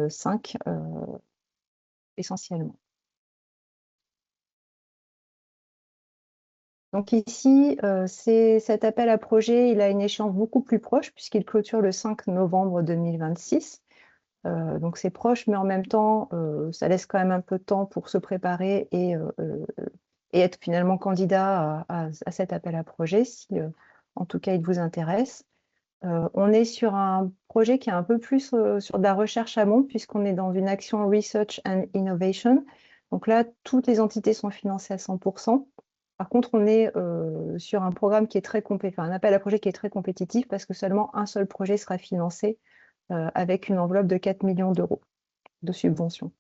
5 essentiellement. Donc ici, cet appel à projet, il a une échéance beaucoup plus proche puisqu'il clôture le 5 novembre 2026. Donc c'est proche, mais en même temps, ça laisse quand même un peu de temps pour se préparer et être finalement candidat à cet appel à projet, si en tout cas il vous intéresse. On est sur un projet qui est un peu plus sur de la recherche amont, puisqu'on est dans une action Research and Innovation. Donc là, toutes les entités sont financées à 100%. Par contre, on est sur un programme qui est très un appel à projet qui est très compétitif, parce que seulement un seul projet sera financé avec une enveloppe de 4 millions d'euros de subventions.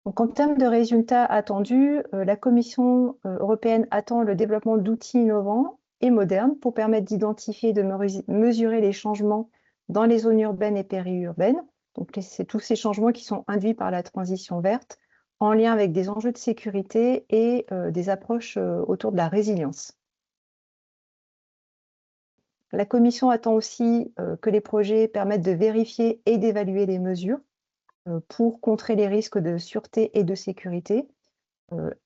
Donc, en termes de résultats attendus, la Commission européenne attend le développement d'outils innovants et modernes pour permettre d'identifier et de mesurer les changements dans les zones urbaines et périurbaines. Donc, c'est tous ces changements qui sont induits par la transition verte en lien avec des enjeux de sécurité et des approches autour de la résilience. La Commission attend aussi que les projets permettent de vérifier et d'évaluer les mesures pour contrer les risques de sûreté et de sécurité,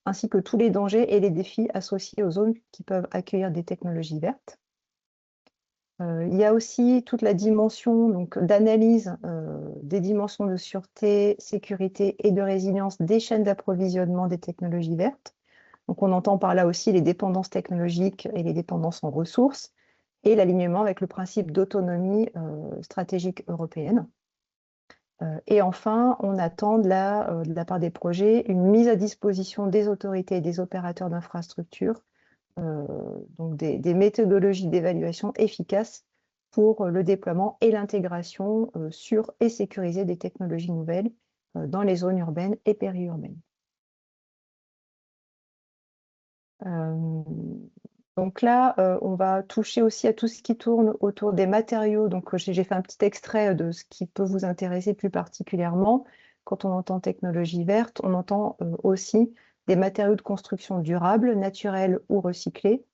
ainsi que tous les dangers et les défis associés aux zones qui peuvent accueillir des technologies vertes. Il y a aussi toute la dimension d'analyse des dimensions de sûreté, sécurité et de résilience des chaînes d'approvisionnement des technologies vertes. Donc on entend par là aussi les dépendances technologiques et les dépendances en ressources, et l'alignement avec le principe d'autonomie stratégique européenne. Et enfin, on attend de la part des projets une mise à disposition des autorités et des opérateurs d'infrastructures, donc des méthodologies d'évaluation efficaces pour le déploiement et l'intégration sûre et sécurisée des technologies nouvelles dans les zones urbaines et périurbaines. Donc là, on va toucher aussi à tout ce qui tourne autour des matériaux. Donc j'ai fait un petit extrait de ce qui peut vous intéresser plus particulièrement. Quand on entend technologie verte, on entend aussi des matériaux de construction durables, naturels ou recyclés,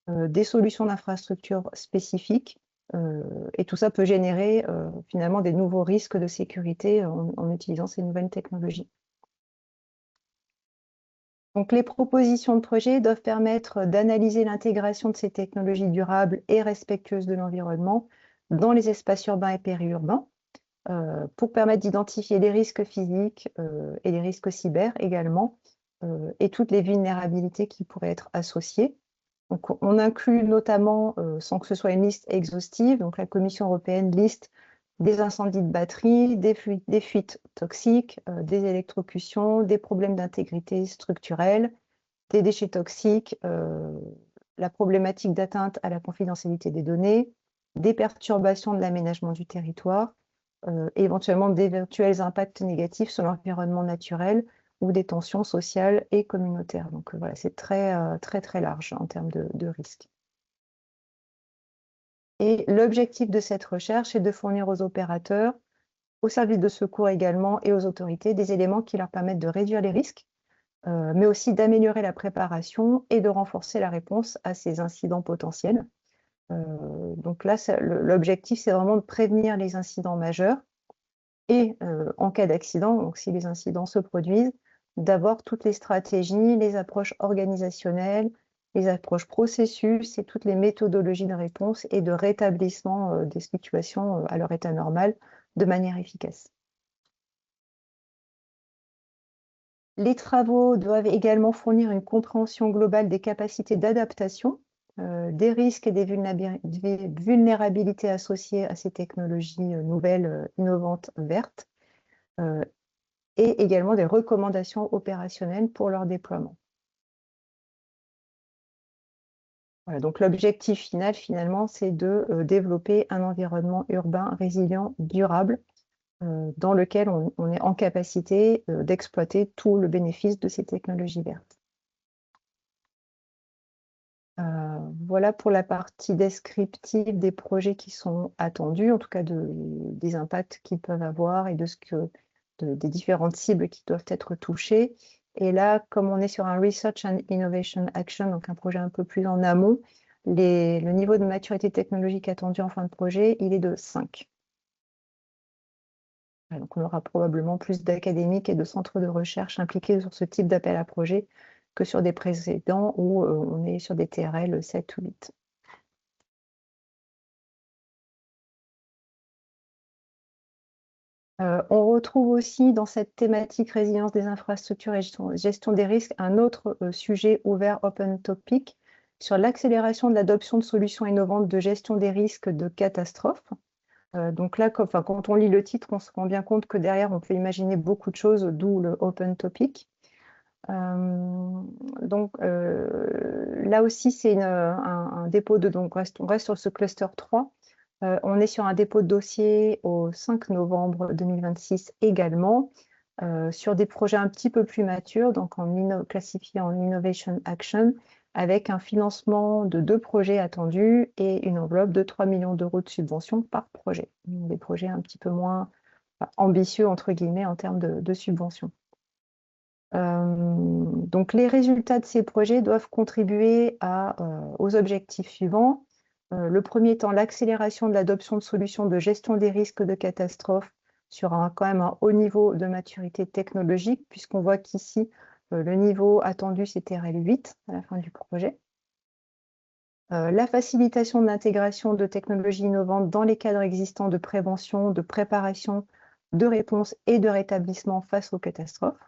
des solutions d'infrastructure spécifiques, et tout ça peut générer finalement des nouveaux risques de sécurité en utilisant ces nouvelles technologies. Donc, les propositions de projet doivent permettre d'analyser l'intégration de ces technologies durables et respectueuses de l'environnement dans les espaces urbains et périurbains, pour permettre d'identifier les risques physiques et les risques cyber également, et toutes les vulnérabilités qui pourraient être associées. Donc, on inclut notamment, sans que ce soit une liste exhaustive, donc la Commission européenne liste des incendies de batterie, des fuites toxiques, des électrocutions, des problèmes d'intégrité structurelle, des déchets toxiques, la problématique d'atteinte à la confidentialité des données, des perturbations de l'aménagement du territoire, et éventuellement d'éventuels impacts négatifs sur l'environnement naturel ou des tensions sociales et communautaires. Donc voilà, c'est très large en termes de risques. Et l'objectif de cette recherche est de fournir aux opérateurs, aux services de secours également et aux autorités des éléments qui leur permettent de réduire les risques, mais aussi d'améliorer la préparation et de renforcer la réponse à ces incidents potentiels. Donc là, l'objectif, c'est vraiment de prévenir les incidents majeurs et en cas d'accident, donc si les incidents se produisent, d'avoir toutes les stratégies, les approches organisationnelles, les approches processus et toutes les méthodologies de réponse et de rétablissement des situations à leur état normal de manière efficace. Les travaux doivent également fournir une compréhension globale des capacités d'adaptation, des risques et des vulnérabilités associées à ces technologies nouvelles, innovantes, vertes, et également des recommandations opérationnelles pour leur déploiement. Voilà, donc l'objectif final, finalement, c'est de développer un environnement urbain résilient, durable, dans lequel on est en capacité d'exploiter tout le bénéfice de ces technologies vertes. Voilà pour la partie descriptive des projets qui sont attendus, en tout cas des impacts qu'ils peuvent avoir et des différentes cibles qui doivent être touchées. Et là, comme on est sur un Research and Innovation Action, donc un projet un peu plus en amont, le niveau de maturité technologique attendu en fin de projet, il est de 5. Donc on aura probablement plus d'académiques et de centres de recherche impliqués sur ce type d'appel à projet que sur des précédents où on est sur des TRL 7 ou 8. On retrouve aussi dans cette thématique résilience des infrastructures et gestion des risques un autre sujet ouvert open topic sur l'accélération de l'adoption de solutions innovantes de gestion des risques de catastrophes. Donc là, quand on lit le titre, on se rend bien compte que derrière, on peut imaginer beaucoup de choses, d'où le open topic. Donc là aussi, c'est un dépôt de... Donc on reste sur ce cluster 3. On est sur un dépôt de dossier au 5 novembre 2026 également, sur des projets un petit peu plus matures, donc classifiés en Innovation Action, avec un financement de 2 projets attendus et une enveloppe de 3 millions d'euros de subventions par projet. Des projets un petit peu moins ambitieux, entre guillemets, en termes de subventions. Donc les résultats de ces projets doivent contribuer aux objectifs suivants. Le premier étant l'accélération de l'adoption de solutions de gestion des risques de catastrophe sur quand même un haut niveau de maturité technologique, puisqu'on voit qu'ici, le niveau attendu, c'était RL 8 à la fin du projet. La facilitation de l'intégration de technologies innovantes dans les cadres existants de prévention, de préparation, de réponse et de rétablissement face aux catastrophes.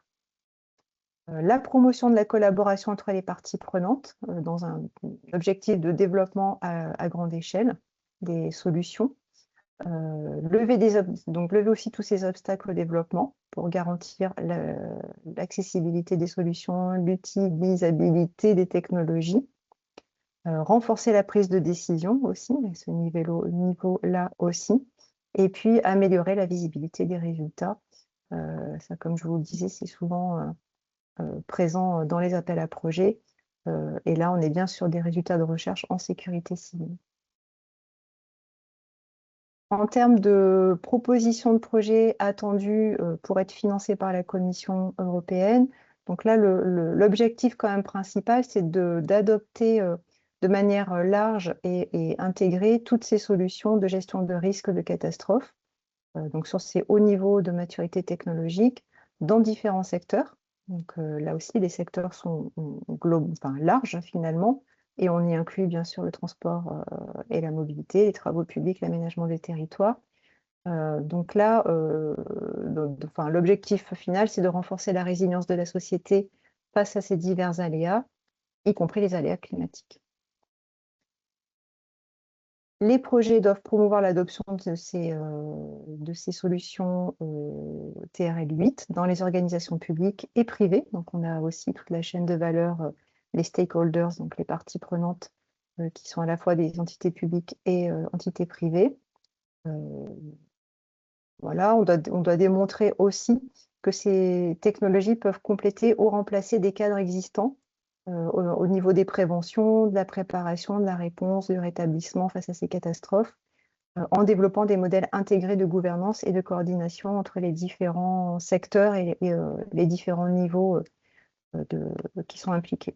La promotion de la collaboration entre les parties prenantes dans un objectif de développement à grande échelle des solutions. lever aussi tous ces obstacles au développement pour garantir l'accessibilité des solutions, l'utilisabilité des technologies, renforcer la prise de décision aussi, à ce niveau-là aussi, et puis améliorer la visibilité des résultats. Ça, comme je vous le disais, c'est souvent présent dans les appels à projets. Et là, on est bien sur des résultats de recherche en sécurité civile. En termes de propositions de projets attendues pour être financées par la Commission européenne, donc là, l'objectif quand même principal, c'est d'adopter de manière large et intégrée toutes ces solutions de gestion de risques de catastrophes, donc sur ces hauts niveaux de maturité technologique dans différents secteurs. Donc là aussi, les secteurs sont larges finalement, et on y inclut bien sûr le transport et la mobilité, les travaux publics, l'aménagement des territoires. Donc là, l'objectif final, c'est de renforcer la résilience de la société face à ces divers aléas, y compris les aléas climatiques. Les projets doivent promouvoir l'adoption de ces solutions TRL 8 dans les organisations publiques et privées. Donc, on a aussi toute la chaîne de valeur, les stakeholders, donc les parties prenantes, qui sont à la fois des entités publiques et entités privées. Voilà, on doit démontrer aussi que ces technologies peuvent compléter ou remplacer des cadres existants au niveau des préventions, de la préparation, de la réponse, du rétablissement face à ces catastrophes, en développant des modèles intégrés de gouvernance et de coordination entre les différents secteurs et les différents niveaux qui sont impliqués.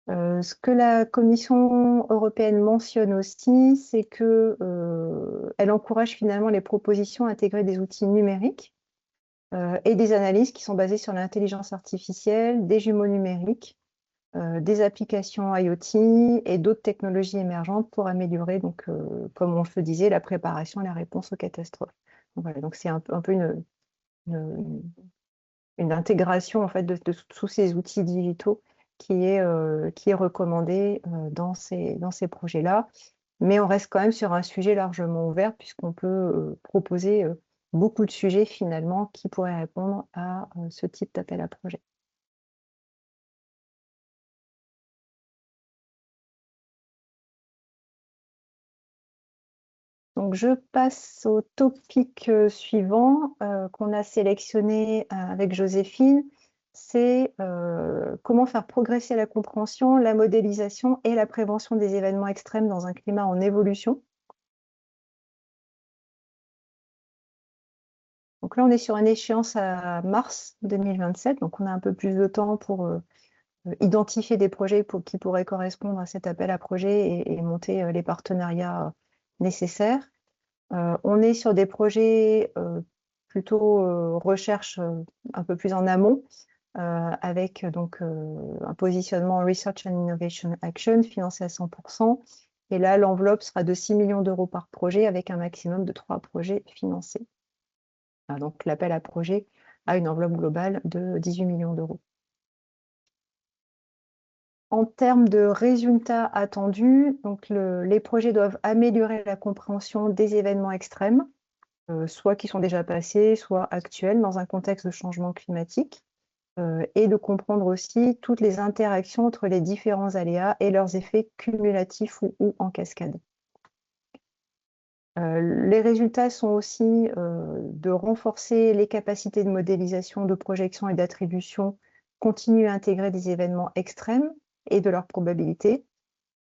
Ce que la Commission européenne mentionne aussi, c'est qu'elle encourage finalement les propositions à intégrer des outils numériques et des analyses qui sont basées sur l'intelligence artificielle, des jumeaux numériques, des applications IoT et d'autres technologies émergentes pour améliorer, donc, comme on le disait, la préparation et la réponse aux catastrophes. Donc, voilà, donc c'est un peu une intégration en fait, de tous ces outils digitaux qui est recommandée dans ces projets-là. Mais on reste quand même sur un sujet largement ouvert puisqu'on peut proposer beaucoup de sujets finalement qui pourraient répondre à ce type d'appel à projet. Donc je passe au topic suivant qu'on a sélectionné avec Joséphine, c'est comment faire progresser la compréhension, la modélisation et la prévention des événements extrêmes dans un climat en évolution. Donc là, on est sur une échéance à mars 2027, donc on a un peu plus de temps pour identifier des projets qui pourraient correspondre à cet appel à projet et monter les partenariats nécessaires. On est sur des projets plutôt recherche un peu plus en amont, avec donc un positionnement Research and Innovation Action financé à 100%. Et là, l'enveloppe sera de 6 millions d'euros par projet avec un maximum de 3 projets financés. Donc l'appel à projet a une enveloppe globale de 18 millions d'euros. En termes de résultats attendus, donc les projets doivent améliorer la compréhension des événements extrêmes, soit qui sont déjà passés, soit actuels dans un contexte de changement climatique, et de comprendre aussi toutes les interactions entre les différents aléas et leurs effets cumulatifs ou en cascade. Les résultats sont aussi de renforcer les capacités de modélisation, de projection et d'attribution continue à intégrer des événements extrêmes et de leur probabilité,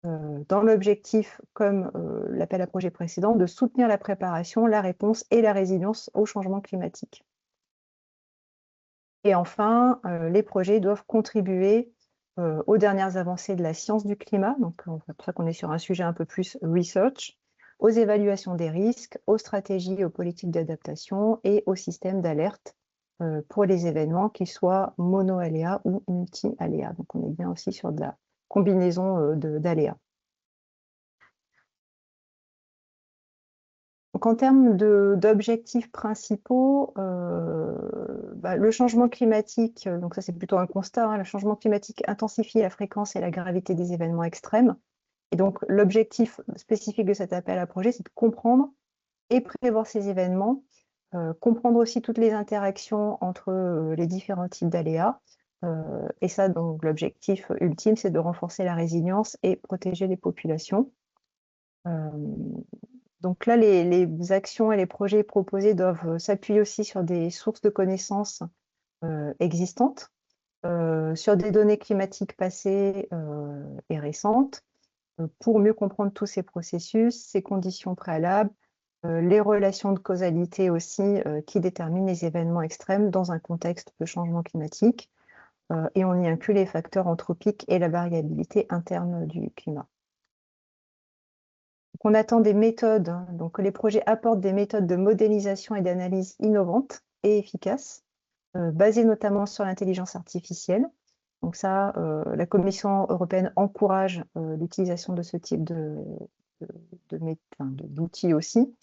dans l'objectif, comme l'appel à projet précédent, de soutenir la préparation, la réponse et la résilience au changement climatique. Et enfin, les projets doivent contribuer aux dernières avancées de la science du climat, donc c'est pour ça qu'on est sur un sujet un peu plus research, aux évaluations des risques, aux stratégies et aux politiques d'adaptation et aux systèmes d'alerte pour les événements, qu'ils soient mono-aléas ou multi-aléas. Donc on est bien aussi sur de la combinaison d'aléas. Donc, en termes d'objectifs principaux, le changement climatique, donc ça c'est plutôt un constat, hein, le changement climatique intensifie la fréquence et la gravité des événements extrêmes Et donc, l'objectif spécifique de cet appel à projet, c'est de comprendre et prévoir ces événements, comprendre aussi toutes les interactions entre les différents types d'aléas. Et ça, donc, l'objectif ultime, c'est de renforcer la résilience et protéger les populations. Donc là, les actions et les projets proposés doivent s'appuyer aussi sur des sources de connaissances existantes, sur des données climatiques passées et récentes, pour mieux comprendre tous ces processus, ces conditions préalables, les relations de causalité aussi qui déterminent les événements extrêmes dans un contexte de changement climatique. Et on y inclut les facteurs anthropiques et la variabilité interne du climat. Donc on attend des méthodes, donc que les projets apportent des méthodes de modélisation et d'analyse innovantes et efficaces, basées notamment sur l'intelligence artificielle. Donc ça, la Commission européenne encourage l'utilisation de ce type d'outils aussi,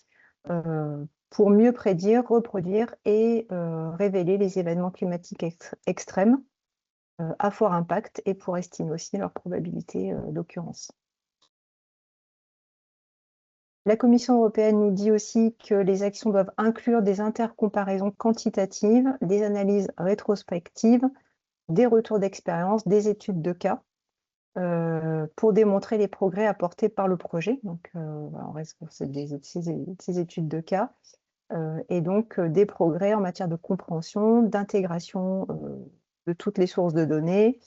pour mieux prédire, reproduire et révéler les événements climatiques extrêmes à fort impact et pour estimer aussi leur probabilité d'occurrence. La Commission européenne nous dit aussi que les actions doivent inclure des intercomparaisons quantitatives, des analyses rétrospectives, des retours d'expérience, des études de cas, pour démontrer les progrès apportés par le projet. Donc, on reste sur ces études de cas, et donc des progrès en matière de compréhension, d'intégration de toutes les sources de données,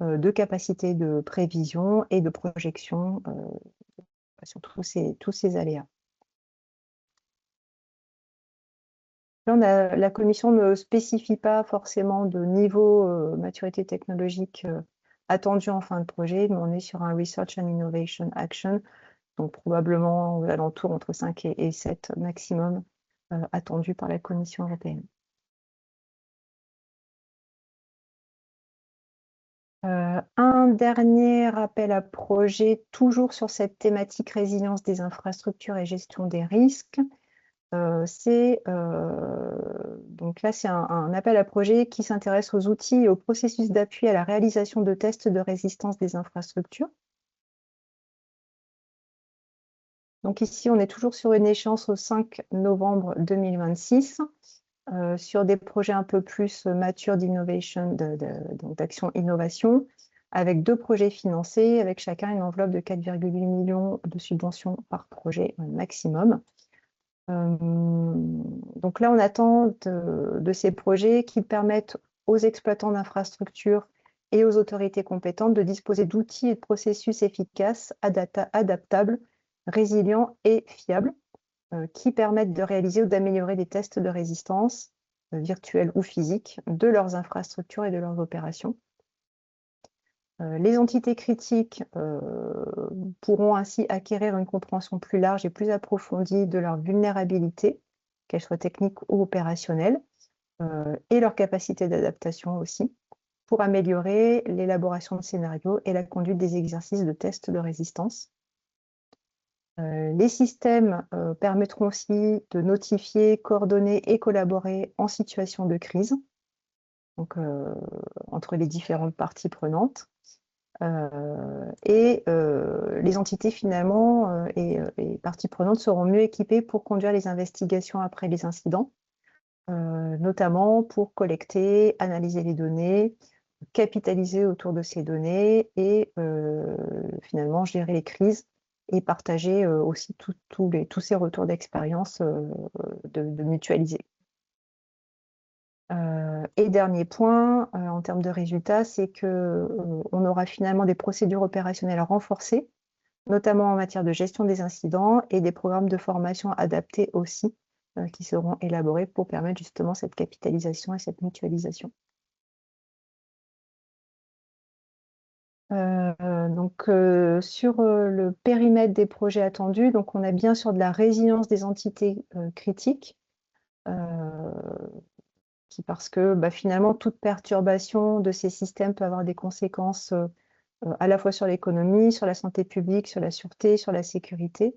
de capacité de prévision et de projection sur tous ces aléas. Là, la Commission ne spécifie pas forcément de niveau maturité technologique attendu en fin de projet, mais on est sur un Research and Innovation Action, donc probablement aux alentours entre 5 et 7 maximum attendu par la Commission européenne. Un dernier appel à projet, toujours sur cette thématique résilience des infrastructures et gestion des risques. Donc là, c'est un appel à projet qui s'intéresse aux outils et aux processus d'appui à la réalisation de tests de résistance des infrastructures. Donc ici, on est toujours sur une échéance au 5 novembre 2026, sur des projets un peu plus matures d'innovation, d'action innovation, avec 2 projets financés, avec chacun une enveloppe de 4,8 millions de subventions par projet maximum. Donc là, on attend de ces projets qui permettent aux exploitants d'infrastructures et aux autorités compétentes de disposer d'outils et de processus efficaces, adaptables, résilients et fiables, qui permettent de réaliser ou d'améliorer des tests de résistance, virtuels ou physiques, de leurs infrastructures et de leurs opérations. Les entités critiques pourront ainsi acquérir une compréhension plus large et plus approfondie de leur vulnérabilité, qu'elles soient techniques ou opérationnelles, et leur capacité d'adaptation aussi, pour améliorer l'élaboration de scénarios et la conduite des exercices de tests de résistance. Les systèmes permettront aussi de notifier, coordonner et collaborer en situation de crise, donc entre les différentes parties prenantes. Les entités finalement et parties prenantes seront mieux équipées pour conduire les investigations après les incidents, notamment pour collecter, analyser les données, capitaliser autour de ces données et finalement gérer les crises et partager aussi tous ces retours d'expérience, de mutualiser. Et dernier point, en termes de résultats, c'est qu'on aura finalement des procédures opérationnelles renforcées, notamment en matière de gestion des incidents et des programmes de formation adaptés aussi, qui seront élaborés pour permettre justement cette capitalisation et cette mutualisation. Donc, sur le périmètre des projets attendus, donc on a bien sûr de la résilience des entités critiques, parce que finalement, toute perturbation de ces systèmes peut avoir des conséquences à la fois sur l'économie, sur la santé publique, sur la sûreté, sur la sécurité.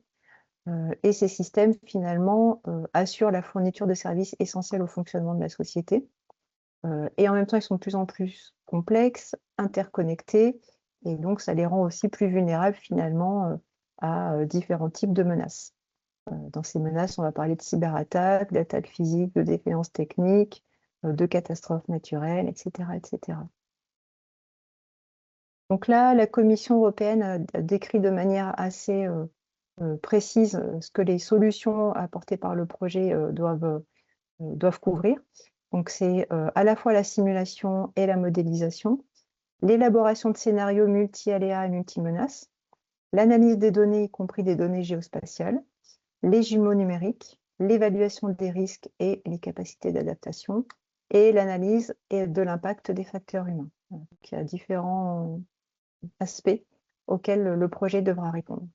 Et ces systèmes, finalement, assurent la fourniture de services essentiels au fonctionnement de la société. Et en même temps, ils sont de plus en plus complexes, interconnectés, Et donc, ça les rend aussi plus vulnérables finalement à différents types de menaces. Dans ces menaces, on va parler de cyberattaques, d'attaques physiques, de défaillances techniques, de catastrophes naturelles, etc., etc. Donc là, la Commission européenne a décrit de manière assez précise ce que les solutions apportées par le projet doivent couvrir. Donc c'est à la fois la simulation et la modélisation, l'élaboration de scénarios multi-aléas et multi-menaces, l'analyse des données, y compris des données géospatiales, les jumeaux numériques, l'évaluation des risques et les capacités d'adaptation, et l'analyse de l'impact des facteurs humains. Donc, il y a différents aspects auxquels le projet devra répondre.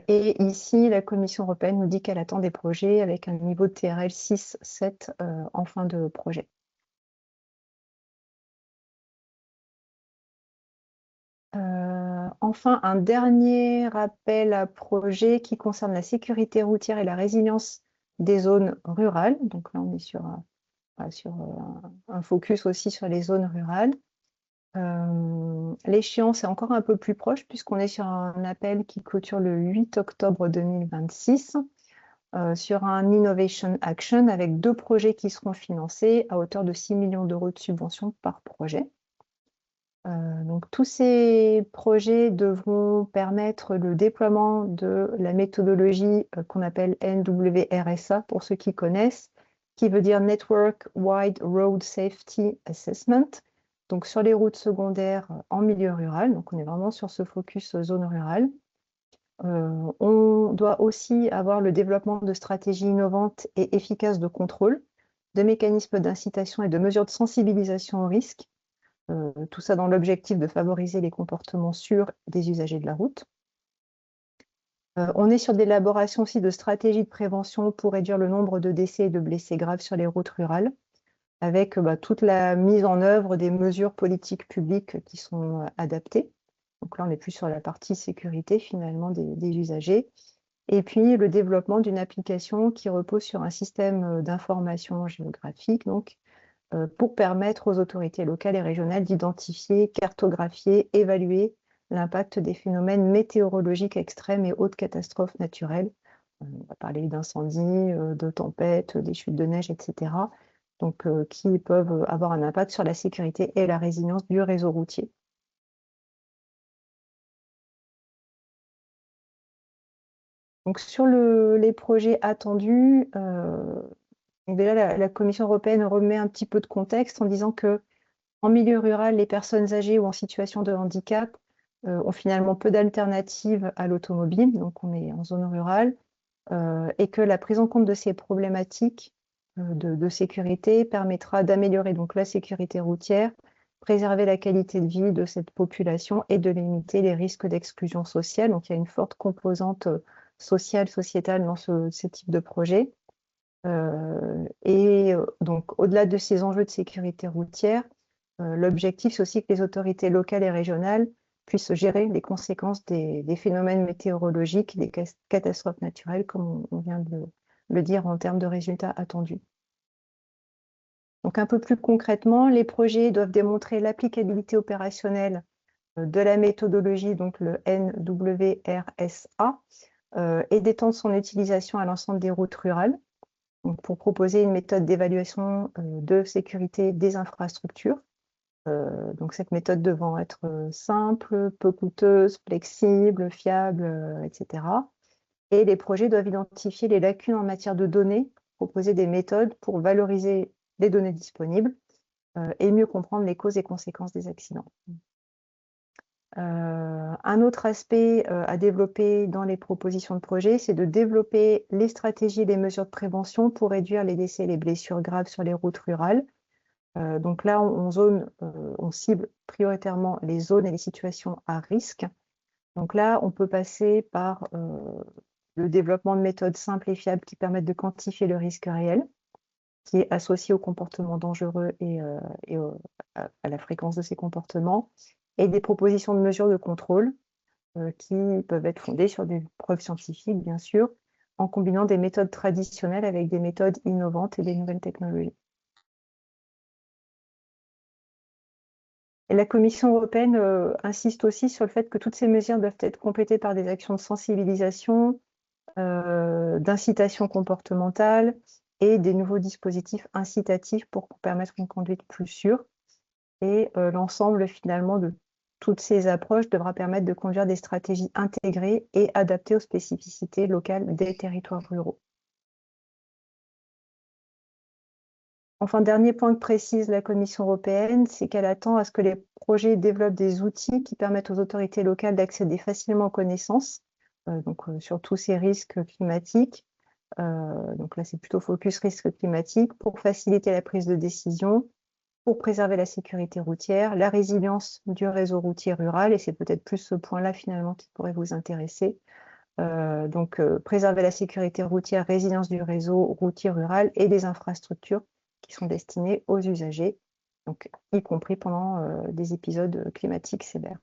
Et ici, la Commission européenne nous dit qu'elle attend des projets avec un niveau de TRL 6-7 en fin de projet. Enfin, un dernier rappel à projet qui concerne la sécurité routière et la résilience des zones rurales. Donc là, on est sur un focus aussi sur les zones rurales. L'échéance est encore un peu plus proche puisqu'on est sur un appel qui clôture le 8 octobre 2026 sur un Innovation Action avec 2 projets qui seront financés à hauteur de 6 millions d'euros de subventions par projet. Donc tous ces projets devront permettre le déploiement de la méthodologie qu'on appelle NWRSA pour ceux qui connaissent, qui veut dire Network Wide Road Safety Assessment, donc sur les routes secondaires en milieu rural. Donc on est vraiment sur ce focus zone rurale. On doit aussi avoir le développement de stratégies innovantes et efficaces de contrôle, de mécanismes d'incitation et de mesures de sensibilisation au risque. Tout ça dans l'objectif de favoriser les comportements sûrs des usagers de la route. On est sur l'élaboration aussi de stratégies de prévention pour réduire le nombre de décès et de blessés graves sur les routes rurales, avec toute la mise en œuvre des mesures politiques publiques qui sont adaptées. Donc là, on n'est plus sur la partie sécurité finalement des usagers. Et puis le développement d'une application qui repose sur un système d'information géographique, donc pour permettre aux autorités locales et régionales d'identifier, cartographier, évaluer l'impact des phénomènes météorologiques extrêmes et autres catastrophes naturelles. On va parler d'incendies, de tempêtes, des chutes de neige, etc. Donc, qui peuvent avoir un impact sur la sécurité et la résilience du réseau routier. Donc, sur les projets attendus, déjà, la Commission européenne remet un petit peu de contexte en disant que en milieu rural, les personnes âgées ou en situation de handicap ont finalement peu d'alternatives à l'automobile, donc on est en zone rurale, et que la prise en compte de ces problématiques de sécurité permettra d'améliorer donc la sécurité routière, préserver la qualité de vie de cette population et de limiter les risques d'exclusion sociale. Donc il y a une forte composante sociale, sociétale dans ce type de projet. Et donc au-delà de ces enjeux de sécurité routière, l'objectif, c'est aussi que les autorités locales et régionales puissent gérer les conséquences des phénomènes météorologiques, des catastrophes naturelles, comme on vient de le dire en termes de résultats attendus. Donc un peu plus concrètement, les projets doivent démontrer l'applicabilité opérationnelle de la méthodologie, donc le NWRSA, et d'étendre son utilisation à l'ensemble des routes rurales, donc pour proposer une méthode d'évaluation de sécurité des infrastructures. Donc cette méthode devant être simple, peu coûteuse, flexible, fiable, etc. Et les projets doivent identifier les lacunes en matière de données, proposer des méthodes pour valoriser les données disponibles et mieux comprendre les causes et conséquences des accidents. Un autre aspect à développer dans les propositions de projet, c'est de développer les stratégies et les mesures de prévention pour réduire les décès et les blessures graves sur les routes rurales. Donc là, on cible prioritairement les zones et les situations à risque. Donc là, on peut passer par le développement de méthodes simples et fiables qui permettent de quantifier le risque réel, qui est associé au comportement dangereux et à la fréquence de ces comportements, et des propositions de mesures de contrôle qui peuvent être fondées sur des preuves scientifiques, bien sûr, en combinant des méthodes traditionnelles avec des méthodes innovantes et des nouvelles technologies. Et la Commission européenne insiste aussi sur le fait que toutes ces mesures doivent être complétées par des actions de sensibilisation, d'incitation comportementale et des nouveaux dispositifs incitatifs pour permettre une conduite plus sûre. Et l'ensemble finalement de toutes ces approches devra permettre de conduire des stratégies intégrées et adaptées aux spécificités locales des territoires ruraux. Enfin, dernier point que précise la Commission européenne, c'est qu'elle attend à ce que les projets développent des outils qui permettent aux autorités locales d'accéder facilement aux connaissances, sur tous ces risques climatiques. Donc là, c'est plutôt focus risque climatique pour faciliter la prise de décision, pour préserver la sécurité routière, la résilience du réseau routier rural, et c'est peut-être plus ce point-là finalement qui pourrait vous intéresser. Préserver la sécurité routière, résilience du réseau routier rural et des infrastructures qui sont destinées aux usagers, donc y compris pendant des épisodes climatiques sévères.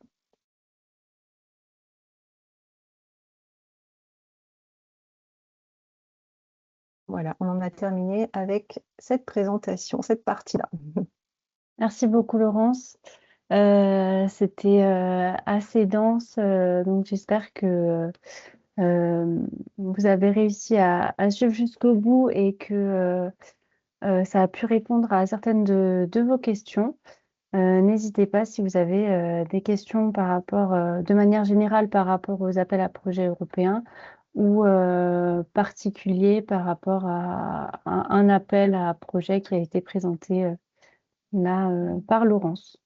Voilà, on en a terminé avec cette présentation, cette partie-là. Merci beaucoup, Laurence. C'était assez dense, donc j'espère que vous avez réussi à suivre jusqu'au bout et que ça a pu répondre à certaines de vos questions. N'hésitez pas si vous avez des questions par rapport, de manière générale par rapport aux appels à projets européens ou particuliers par rapport à un appel à projet qui a été présenté là par Laurence.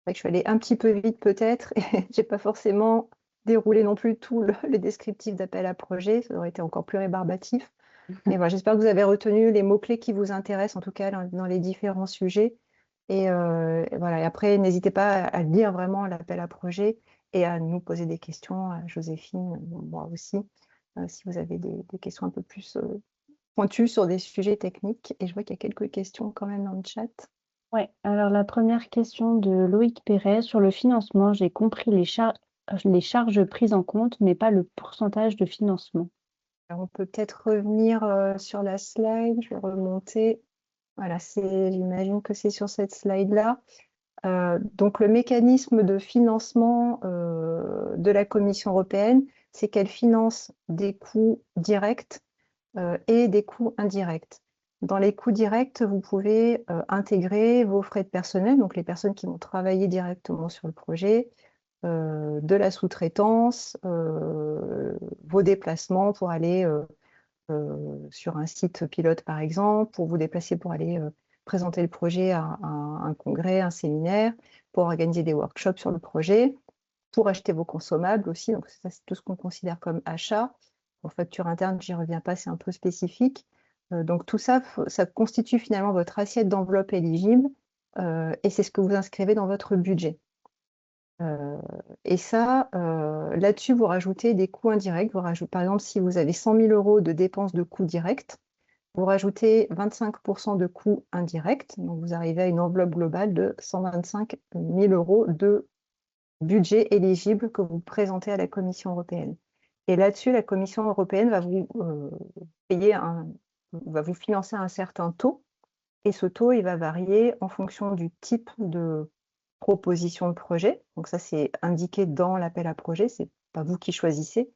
Je suis allée un petit peu vite peut-être, et j'ai pas forcément déroulé non plus tout le descriptif d'appel à projet, ça aurait été encore plus rébarbatif. Mais voilà, j'espère que vous avez retenu les mots-clés qui vous intéressent, en tout cas dans les différents sujets. Et voilà, et après, n'hésitez pas à lire vraiment l'appel à projet et à nous poser des questions, à Joséphine, moi aussi, si vous avez des questions un peu plus pointues sur des sujets techniques. Et je vois qu'il y a quelques questions quand même dans le chat. Ouais, alors la première question de Loïc Perret sur le financement, j'ai compris les charges prises en compte, mais pas le pourcentage de financement. Alors, on peut peut-être revenir sur la slide, je vais remonter. Voilà, j'imagine que c'est sur cette slide-là. Donc, le mécanisme de financement de la Commission européenne, c'est qu'elle finance des coûts directs et des coûts indirects. Dans les coûts directs, vous pouvez intégrer vos frais de personnel, donc les personnes qui vont travailler directement sur le projet, de la sous-traitance, vos déplacements pour aller sur un site pilote, par exemple, pour vous déplacer pour aller présenter le projet à un congrès, un séminaire, pour organiser des workshops sur le projet, pour acheter vos consommables aussi. Donc, ça, c'est tout ce qu'on considère comme achat. Pour facture interne, j'y reviens pas, c'est un peu spécifique. Donc, tout ça, ça constitue finalement votre assiette d'enveloppe éligible et c'est ce que vous inscrivez dans votre budget. Et ça, là-dessus, vous rajoutez des coûts indirects. Par exemple, si vous avez 100 000 € de dépenses de coûts directs, vous rajoutez 25% de coûts indirects. Donc, vous arrivez à une enveloppe globale de 125 000 € de budget éligible que vous présentez à la Commission européenne. Et là-dessus, la Commission européenne va vous va vous financer un certain taux. Et ce taux, il va varier en fonction du type de proposition de projet. Donc ça, c'est indiqué dans l'appel à projet, c'est pas vous qui choisissez.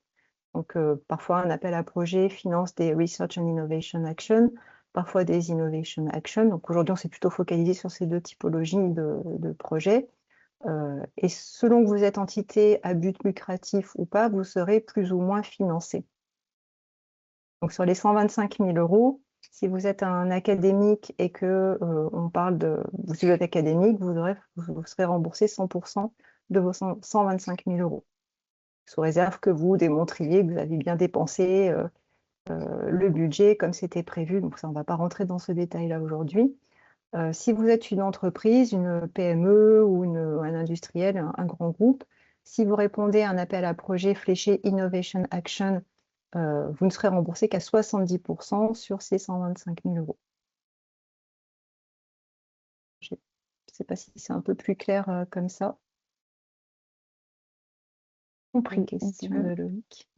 Donc parfois, un appel à projet finance des Research and Innovation Action, parfois des Innovation Action. Donc aujourd'hui, on s'est plutôt focalisé sur ces deux typologies de projets. Et selon que vous êtes entité à but lucratif ou pas, vous serez plus ou moins financé. Donc sur les 125 000 €, si vous êtes un académique et que on parle de vous êtes académique, vous serez remboursé 100% de vos 125 000 €, sous réserve que vous démontriez que vous avez bien dépensé le budget comme c'était prévu. Donc ça, on ne va pas rentrer dans ce détail-là aujourd'hui. Si vous êtes une entreprise, une PME ou un industriel, un grand groupe, si vous répondez à un appel à projet fléché Innovation Action, vous ne serez remboursé qu'à 70% sur ces 125 000 €. Je ne sais pas si c'est un peu plus clair comme ça. Compris. Question de Loïc.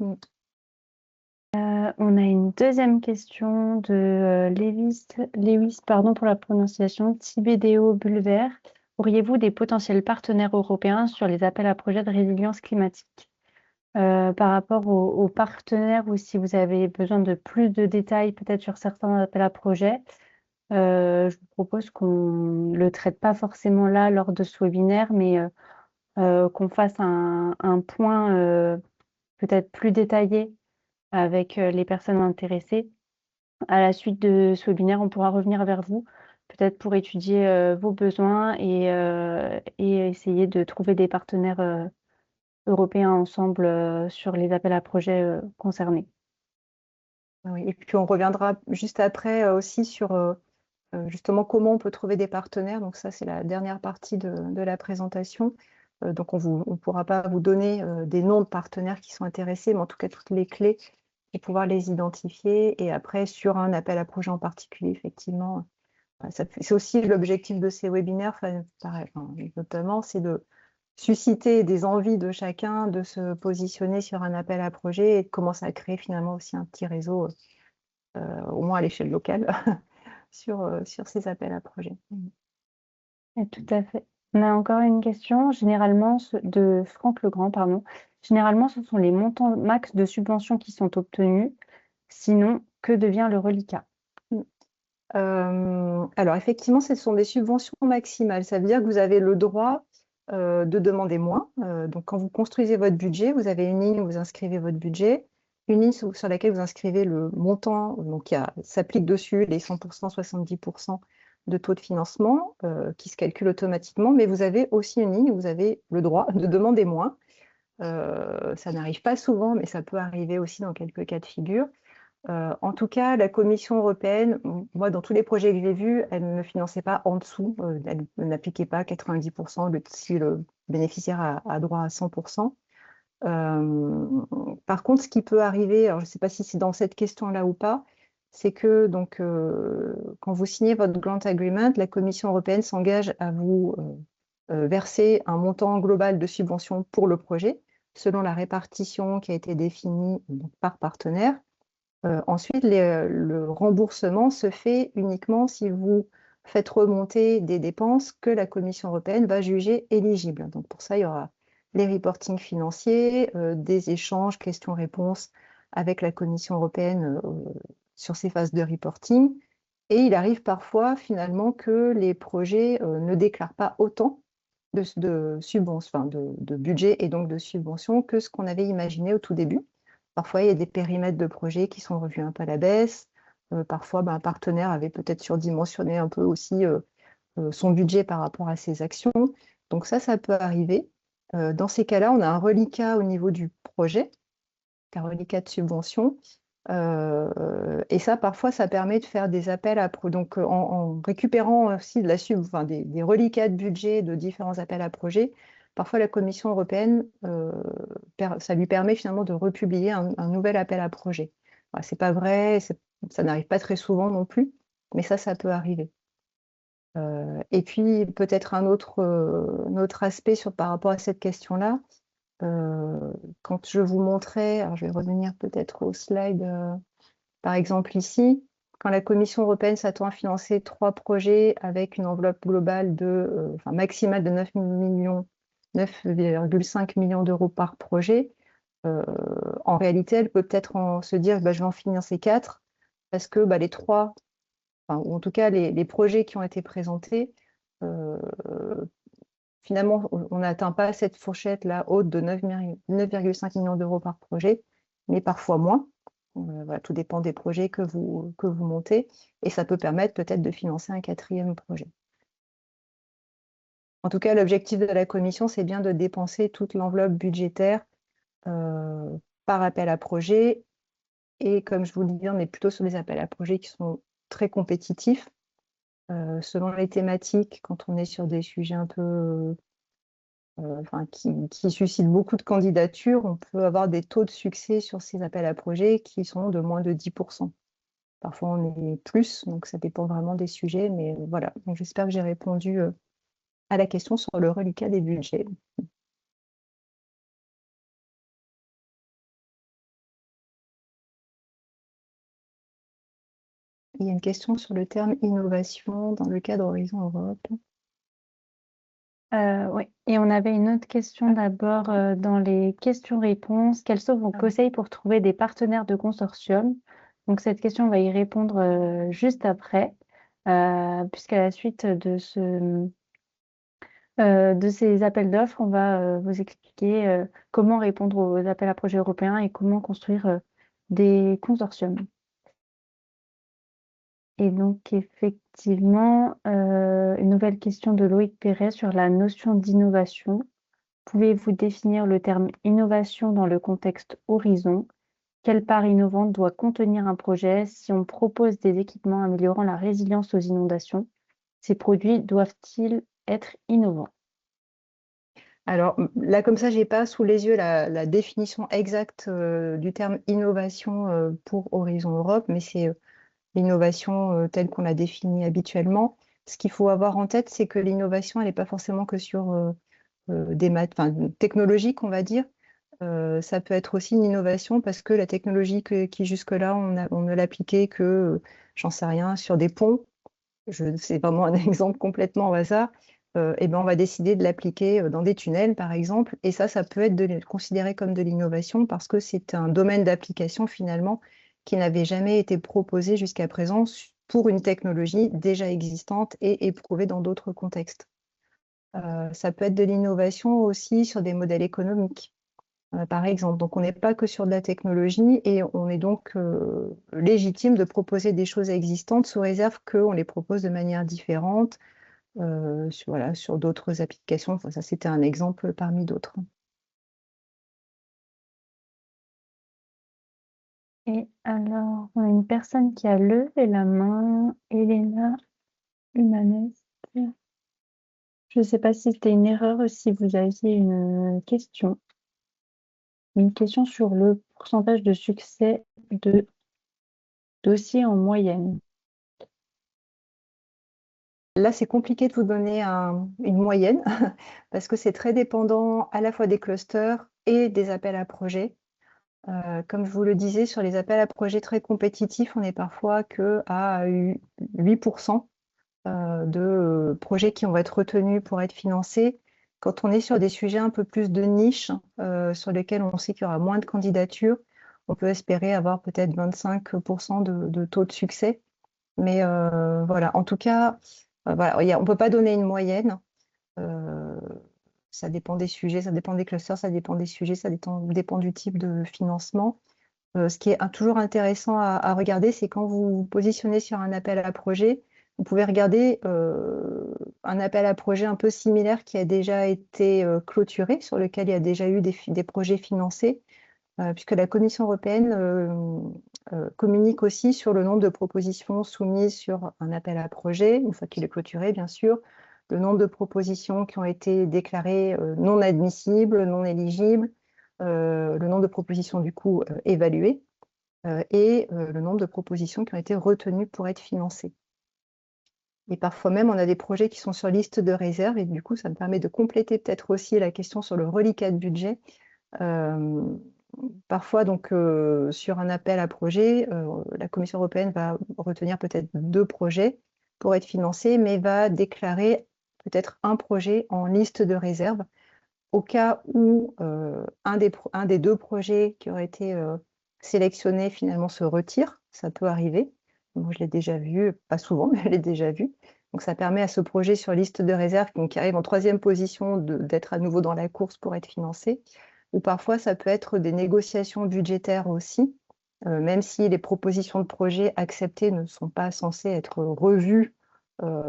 On a une deuxième question de Lewis, pardon pour la prononciation, Tibédéo Bulver. Auriez-vous des potentiels partenaires européens sur les appels à projets de résilience climatique? Par rapport aux partenaires, ou si vous avez besoin de plus de détails peut-être sur certains appels à projets, je vous propose qu'on ne le traite pas forcément là lors de ce webinaire, mais qu'on fasse un point peut-être plus détaillé avec les personnes intéressées. À la suite de ce webinaire, on pourra revenir vers vous, peut-être pour étudier vos besoins et essayer de trouver des partenaires européens ensemble sur les appels à projets concernés. Oui, et puis on reviendra juste après aussi sur justement comment on peut trouver des partenaires. Donc ça, c'est la dernière partie de la présentation. Donc on ne pourra pas vous donner des noms de partenaires qui sont intéressés, mais en tout cas toutes les clés pour pouvoir les identifier. Et après, sur un appel à projet en particulier, effectivement, c'est aussi l'objectif de ces webinaires, notamment, c'est de susciter des envies de chacun de se positionner sur un appel à projet et de commencer à créer finalement aussi un petit réseau, au moins à l'échelle locale, sur ces appels à projets. Tout à fait. On a encore une question, de Franck Legrand, pardon. Généralement, ce sont les montants max de subventions qui sont obtenus. Sinon, que devient le reliquat? Alors effectivement, ce sont des subventions maximales. Ça veut dire que vous avez le droit de demander moins. Donc quand vous construisez votre budget, vous avez une ligne où vous inscrivez votre budget, une ligne sur laquelle vous inscrivez le montant, donc s'applique dessus les 100%, 70% de taux de financement qui se calculent automatiquement, mais vous avez aussi une ligne où vous avez le droit de demander moins. Ça n'arrive pas souvent, mais ça peut arriver aussi dans quelques cas de figure. En tout cas, la Commission européenne, moi, dans tous les projets que j'ai vus, elle ne finançait pas en dessous, elle n'appliquait pas 90% si le bénéficiaire a droit à 100%. Par contre, ce qui peut arriver, alors je ne sais pas si c'est dans cette question-là ou pas, c'est que donc, quand vous signez votre grant agreement, la Commission européenne s'engage à vous verser un montant global de subvention pour le projet, selon la répartition qui a été définie donc, par partenaire. Ensuite, le remboursement se fait uniquement si vous faites remonter des dépenses que la Commission européenne va juger éligibles. Donc pour ça, il y aura les reportings financiers, des échanges, questions-réponses avec la Commission européenne sur ces phases de reporting. Et il arrive parfois finalement que les projets ne déclarent pas autant de budget et donc de subventions que ce qu'on avait imaginé au tout début. Parfois, il y a des périmètres de projets qui sont revus un peu à la baisse. Parfois, un partenaire avait peut-être surdimensionné un peu aussi son budget par rapport à ses actions. Donc ça peut arriver. Dans ces cas-là, on a un reliquat au niveau du projet, un reliquat de subvention. Et ça, parfois, ça permet de faire des appels à donc en récupérant aussi des reliquats de budget de différents appels à projets. Parfois, la Commission européenne, ça lui permet finalement de republier un nouvel appel à projet. Voilà, c'est pas vrai, ça n'arrive pas très souvent non plus, mais ça peut arriver. Et puis, peut-être un autre aspect par rapport à cette question-là, quand je vous montrais, alors je vais revenir peut-être au slide, par exemple ici, quand la Commission européenne s'attend à financer 3 projets avec une enveloppe globale maximale de 9,5 millions d'euros par projet, en réalité, elle peut peut-être se dire je vais en financer 4 parce que les 3, ou en tout cas les projets qui ont été présentés, finalement, on n'atteint pas cette fourchette-là haute de 9,5 millions d'euros par projet, mais parfois moins. Voilà, tout dépend des projets que vous montez, et ça peut permettre peut-être de financer un 4e projet. En tout cas, l'objectif de la Commission, c'est bien de dépenser toute l'enveloppe budgétaire par appel à projet. Et comme je vous le disais, on est plutôt sur des appels à projets qui sont très compétitifs. Selon les thématiques, quand on est sur des sujets un peu qui suscitent beaucoup de candidatures, on peut avoir des taux de succès sur ces appels à projets qui sont de moins de 10%. Parfois, on est plus, donc ça dépend vraiment des sujets. Mais voilà, donc j'espère que j'ai répondu à la question sur le reliquat des budgets. il y a une question sur le terme innovation dans le cadre Horizon Europe. Oui, et on avait une autre question d'abord dans les questions-réponses. Quels sont vos conseils pour trouver des partenaires de consortium? Donc cette question, on va y répondre juste après, puisqu'à la suite de ces appels d'offres, on va vous expliquer comment répondre aux appels à projets européens et comment construire des consortiums. Et donc, effectivement, une nouvelle question de Loïc Perret sur la notion d'innovation. Pouvez-vous définir le terme innovation dans le contexte Horizon? Quelle part innovante doit contenir un projet si on propose des équipements améliorant la résilience aux inondations? Ces produits doivent-ils être innovants? Alors là, comme ça, j'ai pas sous les yeux la définition exacte du terme innovation pour Horizon Europe, mais c'est l'innovation telle qu'on la définit habituellement. Ce qu'il faut avoir en tête, c'est que l'innovation, elle n'est pas forcément que sur des maths, enfin, technologiques, on va dire. Ça peut être aussi une innovation parce que la technologie qui jusque-là, on ne l'appliquait que, j'en sais rien, sur des ponts. C'est vraiment un exemple complètement au hasard. Et ben, on va décider de l'appliquer dans des tunnels, par exemple. Et ça peut être considéré comme de l'innovation parce que c'est un domaine d'application finalement qui n'avait jamais été proposé jusqu'à présent pour une technologie déjà existante et éprouvée dans d'autres contextes. Ça peut être de l'innovation aussi sur des modèles économiques, par exemple. Donc, on n'est pas que sur de la technologie et on est donc légitime de proposer des choses existantes sous réserve qu'on les propose de manière différente sur d'autres applications. Enfin, ça, c'était un exemple parmi d'autres. Et alors, on a une personne qui a levé la main, Elena Humanes. Je ne sais pas si c'était une erreur ou si vous aviez une question. Une question sur le pourcentage de succès de dossiers en moyenne. Là, c'est compliqué de vous donner une moyenne parce que c'est très dépendant à la fois des clusters et des appels à projets. Comme je vous le disais, sur les appels à projets très compétitifs, on est parfois qu'à 8% de projets qui vont être retenus pour être financés. Quand on est sur des sujets un peu plus de niche, sur lesquels on sait qu'il y aura moins de candidatures, on peut espérer avoir peut-être 25% de taux de succès. Mais voilà, en tout cas, voilà, on ne peut pas donner une moyenne. Euh, Ça dépend des sujets, ça dépend des clusters, ça dépend des sujets, ça dépend du type de financement. Ce qui est toujours intéressant à regarder, c'est quand vous vous positionnez sur un appel à projet, vous pouvez regarder un appel à projet un peu similaire qui a déjà été clôturé, sur lequel il y a déjà eu des projets financés, puisque la Commission européenne communique aussi sur le nombre de propositions soumises sur un appel à projet, une fois qu'il est clôturé, bien sûr, le nombre de propositions qui ont été déclarées non admissibles, non éligibles, le nombre de propositions du coup évaluées et le nombre de propositions qui ont été retenues pour être financées. Et parfois même, on a des projets qui sont sur liste de réserve et du coup, ça me permet de compléter peut-être aussi la question sur le reliquat de budget. Parfois, donc, sur un appel à projet, la Commission européenne va retenir peut-être 2 projets pour être financés, mais va déclarer peut-être un projet en liste de réserve au cas où un des 2 projets qui auraient été sélectionnés finalement se retire. Ça peut arriver. Moi, je l'ai déjà vu, pas souvent, mais je l'ai déjà vu. Donc, ça permet à ce projet sur liste de réserve, donc, qui arrive en 3e position, d'être à nouveau dans la course pour être financé. Ou parfois, ça peut être des négociations budgétaires aussi, même si les propositions de projet acceptées ne sont pas censées être revues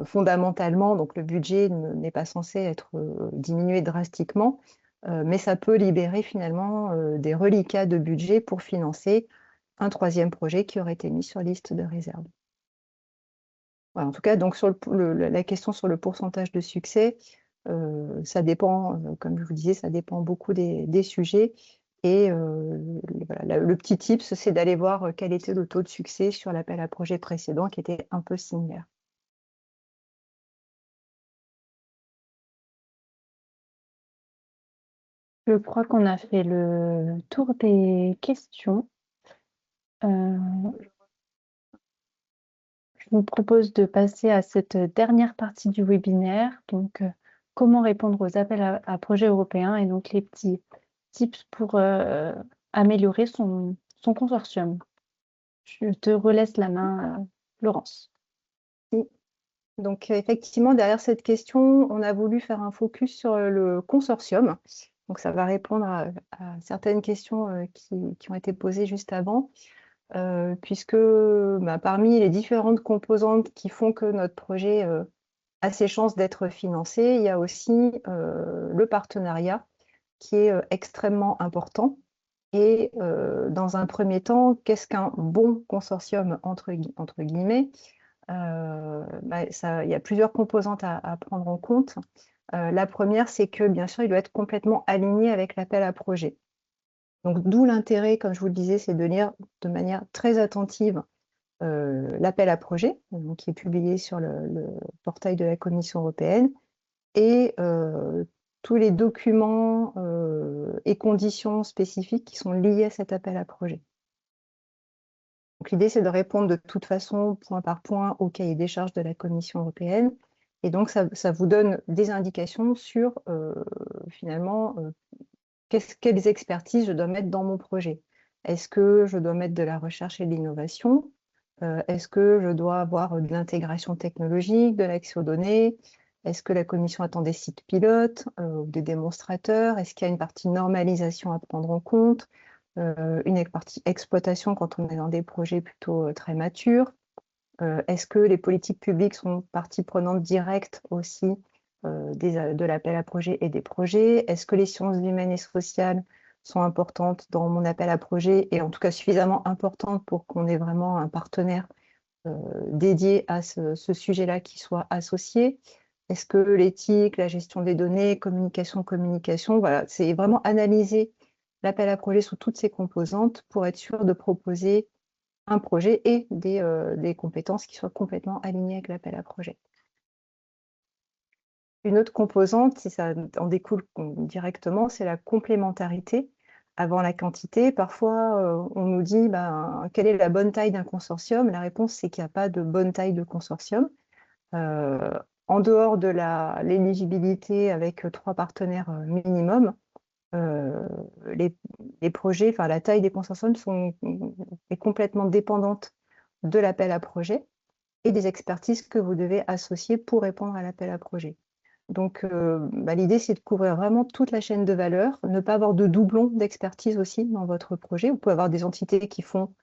fondamentalement, donc le budget n'est pas censé être diminué drastiquement, mais ça peut libérer finalement des reliquats de budget pour financer un 3e projet qui aurait été mis sur liste de réserve. Voilà, en tout cas, donc sur la question sur le pourcentage de succès, ça dépend, comme je vous disais, ça dépend beaucoup des sujets. Et voilà, le petit tips, c'est d'aller voir quel était le taux de succès sur l'appel à projet précédent qui était un peu similaire. Je crois qu'on a fait le tour des questions. vous propose de passer à cette dernière partie du webinaire, donc comment répondre aux appels à projets européens et donc les petits tips pour améliorer son consortium. Je te relaisse la main, Laurence. Oui. Donc, effectivement, derrière cette question, on a voulu faire un focus sur le consortium. Donc, ça va répondre à certaines questions qui ont été posées juste avant, puisque parmi les différentes composantes qui font que notre projet a ses chances d'être financé, il y a aussi le partenariat qui est extrêmement important. Et dans un premier temps, qu'est-ce qu'un bon consortium entre guillemets? Il y a plusieurs composantes à prendre en compte. La première, c'est que bien sûr, il doit être complètement aligné avec l'appel à projet. Donc, d'où l'intérêt, comme je vous le disais, c'est de lire de manière très attentive l'appel à projet, donc, qui est publié sur le portail de la Commission européenne, et tous les documents et conditions spécifiques qui sont liés à cet appel à projet. Donc, l'idée, c'est de répondre de toute façon, point par point, au cahier des charges de la Commission européenne. Et donc, ça vous donne des indications sur, finalement, quelles expertises je dois mettre dans mon projet. Est-ce que je dois mettre de la recherche et de l'innovation? Est-ce que je dois avoir de l'intégration technologique, de l'accès aux données? Est-ce que la Commission attend des sites pilotes ou des démonstrateurs? Est-ce qu'il y a une partie normalisation à prendre en compte? Une partie exploitation quand on est dans des projets plutôt très matures. Est-ce que les politiques publiques sont partie prenante directe aussi de l'appel à projet et des projets? Est-ce que les sciences humaines et sociales sont importantes dans mon appel à projet et en tout cas suffisamment importantes pour qu'on ait vraiment un partenaire dédié à ce sujet-là qui soit associé? Est-ce que l'éthique, la gestion des données, communication, voilà, c'est vraiment analyser l'appel à projet sous toutes ses composantes pour être sûr de proposer un projet et des compétences qui soient complètement alignées avec l'appel à projet. Une autre composante, si ça en découle directement, c'est la complémentarité avant la quantité. Parfois, on nous dit quelle est la bonne taille d'un consortium? La réponse, c'est qu'il n'y a pas de bonne taille de consortium. En dehors de l'éligibilité avec 3 partenaires minimum, les projets, la taille des consortiums est complètement dépendante de l'appel à projet et des expertises que vous devez associer pour répondre à l'appel à projet. Donc, l'idée, c'est de couvrir vraiment toute la chaîne de valeur, ne pas avoir de doublons d'expertise aussi dans votre projet. Vous pouvez avoir des entités qui font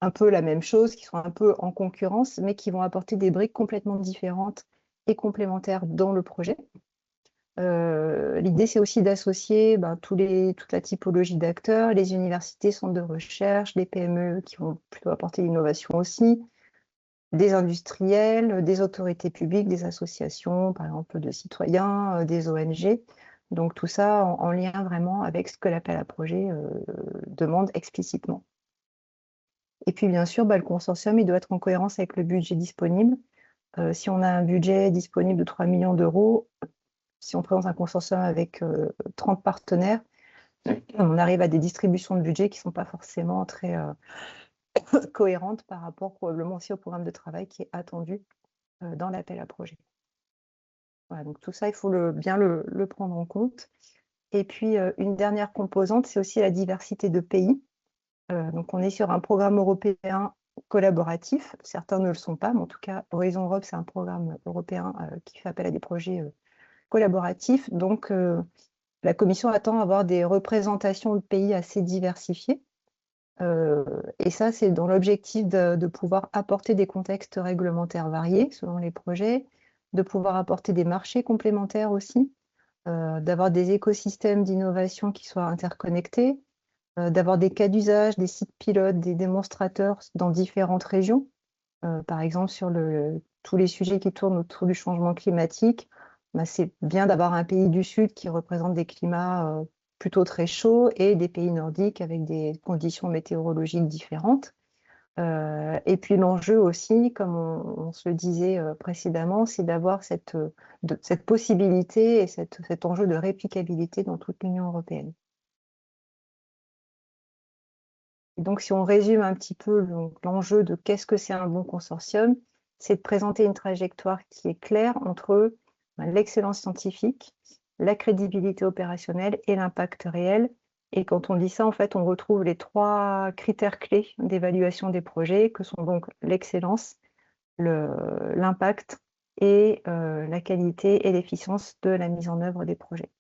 un peu la même chose, qui sont un peu en concurrence, mais qui vont apporter des briques complètement différentes et complémentaires dans le projet. L'idée, c'est aussi d'associer toute la typologie d'acteurs, les universités, centres de recherche, les PME qui vont plutôt apporter l'innovation aussi, des industriels, des autorités publiques, des associations, par exemple de citoyens, des ONG. Donc tout ça en lien vraiment avec ce que l'appel à projet demande explicitement. Et puis bien sûr, le consortium, il doit être en cohérence avec le budget disponible. Si on a un budget disponible de 3 millions d'euros, si on présente un consortium avec 30 partenaires, on arrive à des distributions de budget qui ne sont pas forcément très cohérentes par rapport probablement aussi au programme de travail qui est attendu dans l'appel à projet. Voilà, donc tout ça, il faut bien le prendre en compte. Et puis, une dernière composante, c'est aussi la diversité de pays. Donc, on est sur un programme européen collaboratif. Certains ne le sont pas, mais en tout cas, Horizon Europe, c'est un programme européen qui fait appel à des projets collaboratifs. Donc, la Commission attend avoir des représentations de pays assez diversifiés. Et ça, c'est dans l'objectif de pouvoir apporter des contextes réglementaires variés selon les projets, de pouvoir apporter des marchés complémentaires aussi, d'avoir des écosystèmes d'innovation qui soient interconnectés, d'avoir des cas d'usage, des sites pilotes, des démonstrateurs dans différentes régions. Par exemple, sur tous les sujets qui tournent autour du changement climatique, c'est bien d'avoir un pays du Sud qui représente des climats plutôt très chauds et des pays nordiques avec des conditions météorologiques différentes. Et puis l'enjeu aussi, comme on se le disait précédemment, c'est d'avoir cette possibilité et cet enjeu de réplicabilité dans toute l'Union européenne. Et donc, si on résume un petit peu l'enjeu de qu'est-ce que c'est un bon consortium, c'est de présenter une trajectoire qui est claire entre l'excellence scientifique, la crédibilité opérationnelle et l'impact réel. Et quand on dit ça, en fait, on retrouve les 3 critères clés d'évaluation des projets, que sont donc l'excellence, l'impact et la qualité et l'efficience de la mise en œuvre des projets.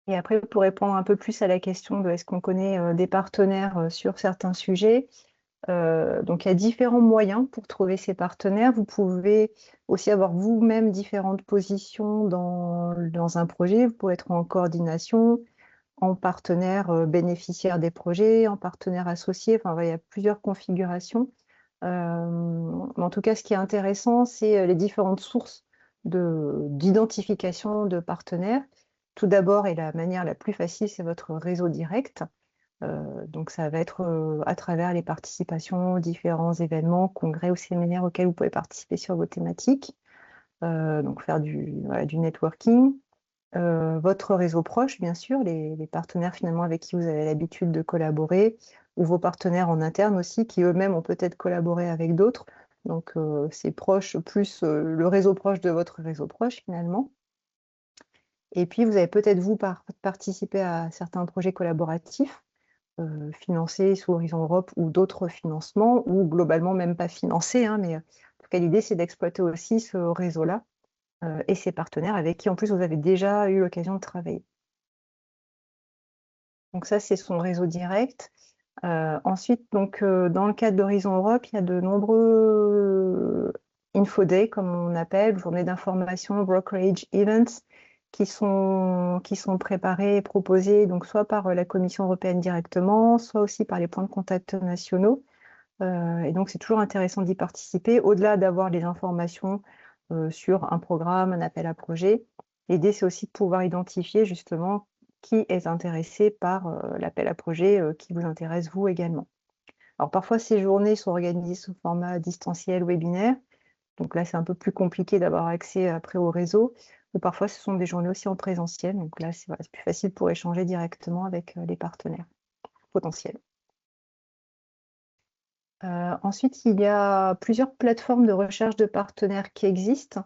Et après, pour répondre un peu plus à la question de est-ce qu'on connaît des partenaires sur certains sujets, donc il y a différents moyens pour trouver ces partenaires. Vous pouvez aussi avoir vous-même différentes positions dans un projet. Vous pouvez être en coordination, en partenaire bénéficiaire des projets, en partenaire associé. Enfin, il y a plusieurs configurations. Mais en tout cas, ce qui est intéressant, c'est les différentes sources d'identification de partenaires. Tout d'abord, et la manière la plus facile, c'est votre réseau direct. Donc ça va être à travers les participations aux différents événements, congrès ou séminaires auxquels vous pouvez participer sur vos thématiques. Donc faire du networking. Votre réseau proche, bien sûr, les partenaires finalement avec qui vous avez l'habitude de collaborer, ou vos partenaires en interne aussi, qui eux-mêmes ont peut-être collaboré avec d'autres. Donc c'est proche, plus le réseau proche de votre réseau proche finalement. Et puis vous avez peut-être vous participé à certains projets collaboratifs financés sous Horizon Europe ou d'autres financements, ou globalement même pas financés, hein, mais en tout cas l'idée c'est d'exploiter aussi ce réseau-là et ses partenaires avec qui en plus vous avez déjà eu l'occasion de travailler. Donc ça c'est son réseau direct. Ensuite, donc, dans le cadre d'Horizon Europe, il y a de nombreux Info-Day, comme on appelle, journées d'information, brokerage events, qui sont préparés et proposés donc, soit par la Commission européenne directement, soit aussi par les points de contact nationaux. Et donc, c'est toujours intéressant d'y participer, au-delà d'avoir les informations sur un programme, un appel à projet. L'idée, c'est aussi de pouvoir identifier justement qui est intéressé par l'appel à projet qui vous intéresse vous également. Alors parfois ces journées sont organisées sous format distanciel webinaire, donc là c'est un peu plus compliqué d'avoir accès après au réseau, ou parfois ce sont des journées aussi en présentiel, donc là c'est plus facile pour échanger directement avec les partenaires potentiels. Ensuite, il y a plusieurs plateformes de recherche de partenaires qui existent.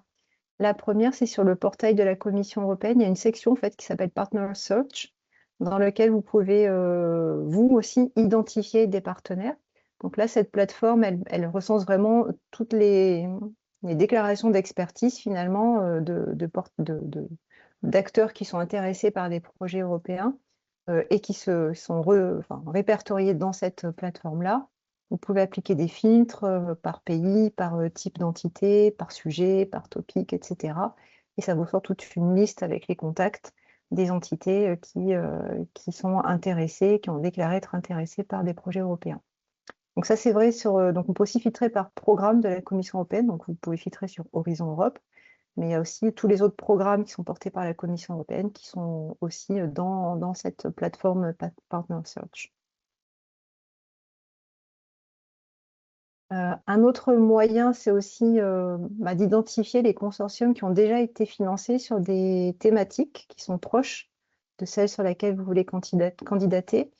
La première, c'est sur le portail de la Commission européenne. Il y a une section en fait, qui s'appelle Partner Search, dans laquelle vous pouvez vous aussi identifier des partenaires. Donc là, cette plateforme, elle recense vraiment toutes les déclarations d'expertise finalement d'acteurs qui sont intéressés par des projets européens et qui sont répertoriés dans cette plateforme-là. Vous pouvez appliquer des filtres par pays, par type d'entité, par sujet, par topic, etc. Et ça vous sort toute une liste avec les contacts des entités qui sont intéressées, qui ont déclaré être intéressées par des projets européens. Donc ça, c'est vrai, donc on peut aussi filtrer par programme de la Commission européenne, donc vous pouvez filtrer sur Horizon Europe, mais il y a aussi tous les autres programmes qui sont portés par la Commission européenne qui sont aussi dans cette plateforme Partner Search. Un autre moyen, c'est aussi d'identifier les consortiums qui ont déjà été financés sur des thématiques qui sont proches de celles sur lesquelles vous voulez candidater.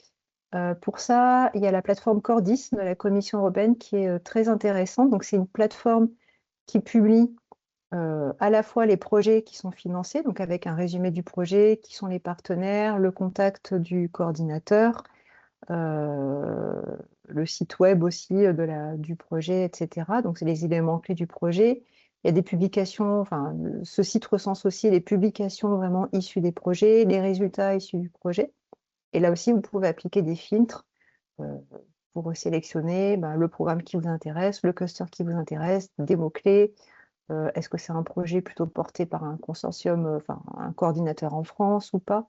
Pour ça, il y a la plateforme Cordis de la Commission européenne qui est très intéressante. Donc, c'est une plateforme qui publie à la fois les projets qui sont financés, donc avec un résumé du projet, qui sont les partenaires, le contact du coordinateur, le site web aussi du projet, etc. Donc, c'est les éléments clés du projet. Il y a des publications, enfin, ce site recense aussi les publications vraiment issues des projets, les résultats issus du projet. Et là aussi, vous pouvez appliquer des filtres pour sélectionner le programme qui vous intéresse, le cluster qui vous intéresse, des mots-clés. Est-ce que c'est un projet plutôt porté par un consortium, un coordinateur en France ou pas?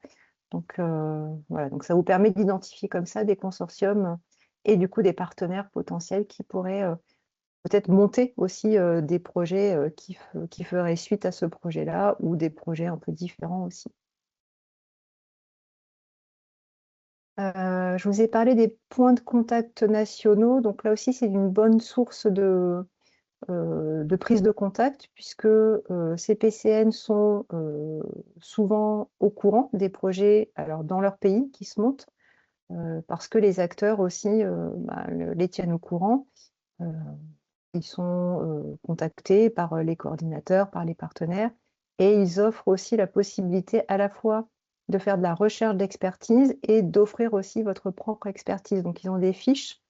Donc voilà, donc ça vous permet d'identifier comme ça des consortiums et du coup des partenaires potentiels qui pourraient peut-être monter aussi des projets qui feraient suite à ce projet-là ou des projets un peu différents aussi. Je vous ai parlé des points de contact nationaux, donc là aussi c'est une bonne source de prise de contact puisque ces PCN sont souvent au courant des projets alors, dans leur pays qui se montent. parce que les acteurs aussi les tiennent au courant. Ils sont contactés par les coordinateurs, par les partenaires, et ils offrent aussi la possibilité à la fois de faire de la recherche d'expertise et d'offrir aussi votre propre expertise. Donc, ils ont des fiches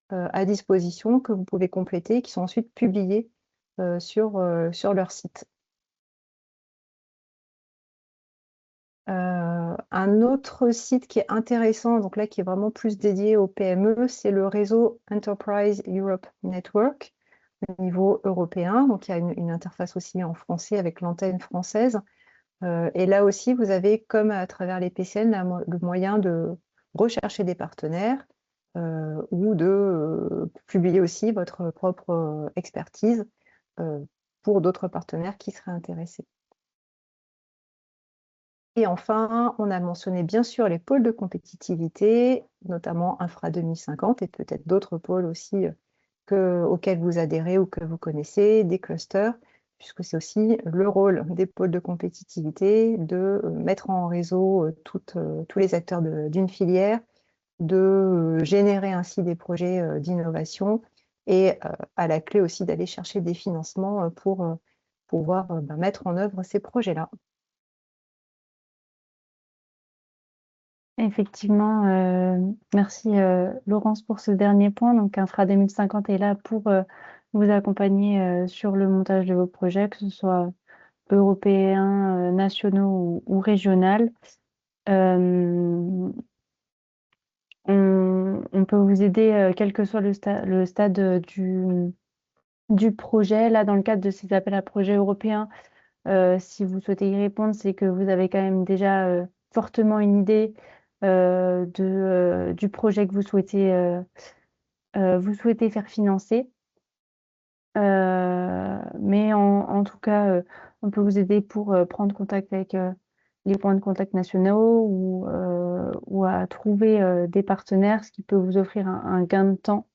à disposition que vous pouvez compléter, qui sont ensuite publiées sur leur site. Un autre site qui est intéressant, donc là qui est vraiment plus dédié aux PME, c'est le réseau Enterprise Europe Network au niveau européen. Donc il y a une interface aussi en français avec l'antenne française. Et là aussi, vous avez, comme à travers les PCN, le moyen de rechercher des partenaires ou de publier aussi votre propre expertise pour d'autres partenaires qui seraient intéressés. Et enfin, on a mentionné bien sûr les pôles de compétitivité, notamment Infra 2050 et peut-être d'autres pôles aussi auxquels vous adhérez ou que vous connaissez, des clusters, puisque c'est aussi le rôle des pôles de compétitivité de mettre en réseau tous les acteurs d'une filière, de générer ainsi des projets d'innovation et à la clé aussi d'aller chercher des financements pour pouvoir mettre en œuvre ces projets-là. Effectivement, merci Laurence pour ce dernier point. Donc, Infra 2050 est là pour vous accompagner sur le montage de vos projets, que ce soit européens, nationaux ou régionaux. On peut vous aider, quel que soit le stade du projet. Là, dans le cadre de ces appels à projets européens, si vous souhaitez y répondre, c'est que vous avez quand même déjà fortement une idée du projet que vous souhaitez faire financer. Mais en tout cas, on peut vous aider pour prendre contact avec les points de contact nationaux ou à trouver des partenaires, ce qui peut vous offrir un gain de temps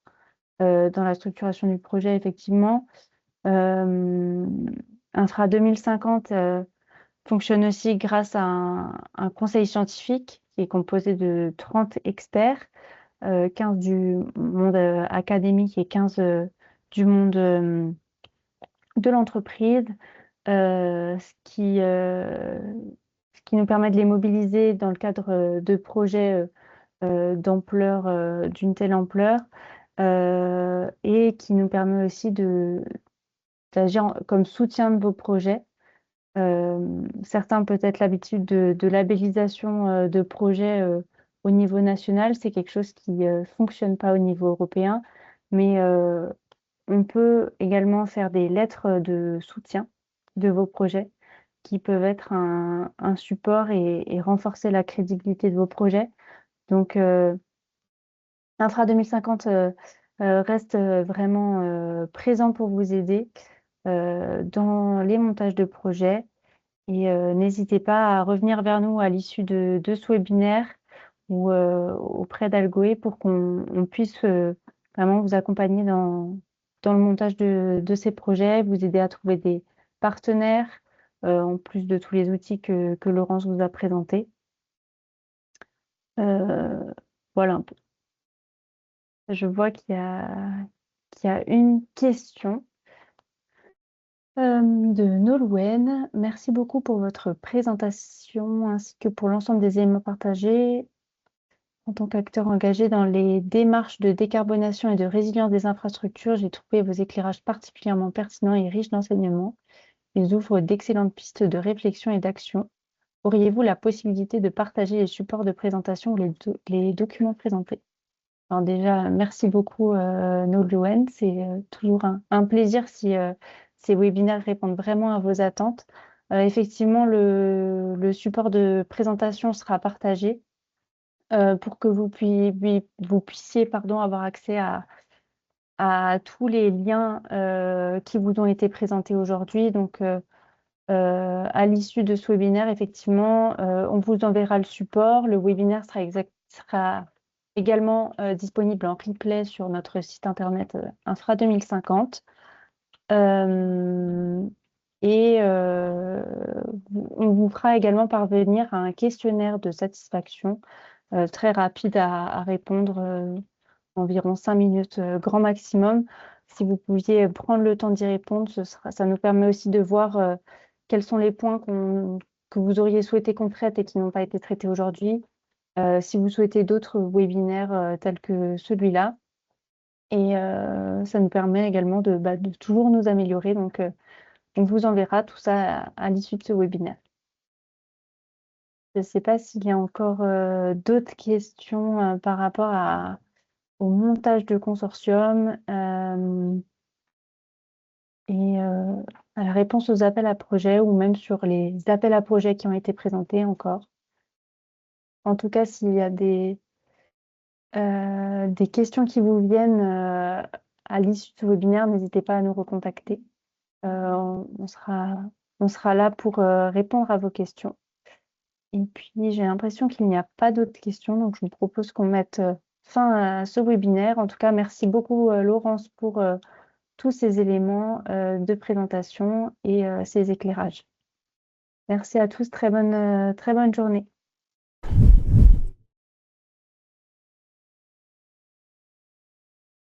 dans la structuration du projet, effectivement. Infra 2050 fonctionne aussi grâce à un conseil scientifique qui est composé de 30 experts, 15 du monde académique et 15 du monde de l'entreprise, ce qui nous permet de les mobiliser dans le cadre de projets d'une telle ampleur et qui nous permet aussi d'agir comme soutien de vos projets. Certains peut-être l'habitude de labellisation de projets au niveau national, c'est quelque chose qui ne fonctionne pas au niveau européen, mais on peut également faire des lettres de soutien de vos projets qui peuvent être un support et renforcer la crédibilité de vos projets. Donc, Infra 2050 reste vraiment présent pour vous aider dans les montages de projets. Et n'hésitez pas à revenir vers nous à l'issue de ce webinaire ou auprès d'Algoé pour qu'on puisse vraiment vous accompagner dans le montage de ces projets, vous aider à trouver des partenaires, en plus de tous les outils que Laurence vous a présentés. Voilà un peu. Je vois qu'il y a une question de Nolwenn. Merci beaucoup pour votre présentation ainsi que pour l'ensemble des éléments partagés. En tant qu'acteur engagé dans les démarches de décarbonation et de résilience des infrastructures, j'ai trouvé vos éclairages particulièrement pertinents et riches d'enseignements. Ils ouvrent d'excellentes pistes de réflexion et d'action. Auriez-vous la possibilité de partager les supports de présentation ou les documents présentés? Alors déjà, merci beaucoup Nolwenn. C'est toujours un plaisir si ces webinaires répondent vraiment à vos attentes. Effectivement, le support de présentation sera partagé pour que vous puissiez avoir accès à tous les liens qui vous ont été présentés aujourd'hui. Donc, à l'issue de ce webinaire, effectivement, on vous enverra le support. Le webinaire sera également disponible en replay sur notre site internet Infra 2050. Et on vous fera également parvenir un questionnaire de satisfaction très rapide à répondre, environ 5 minutes grand maximum. Si vous pouviez prendre le temps d'y répondre, ça nous permet aussi de voir quels sont les points que vous auriez souhaité qu'on traite et qui n'ont pas été traités aujourd'hui. Si vous souhaitez d'autres webinaires tels que celui-là. Et ça nous permet également de toujours nous améliorer. Donc, on vous enverra tout ça à l'issue de ce webinaire. Je ne sais pas s'il y a encore d'autres questions par rapport au montage de consortium et à la réponse aux appels à projets ou même sur les appels à projets qui ont été présentés encore. En tout cas, s'il y a des questions qui vous viennent à l'issue de ce webinaire, n'hésitez pas à nous recontacter. On sera là pour répondre à vos questions. Et puis, j'ai l'impression qu'il n'y a pas d'autres questions, donc je vous propose qu'on mette fin à ce webinaire. En tout cas, merci beaucoup Laurence pour tous ces éléments de présentation et ces éclairages. Merci à tous, très bonne journée.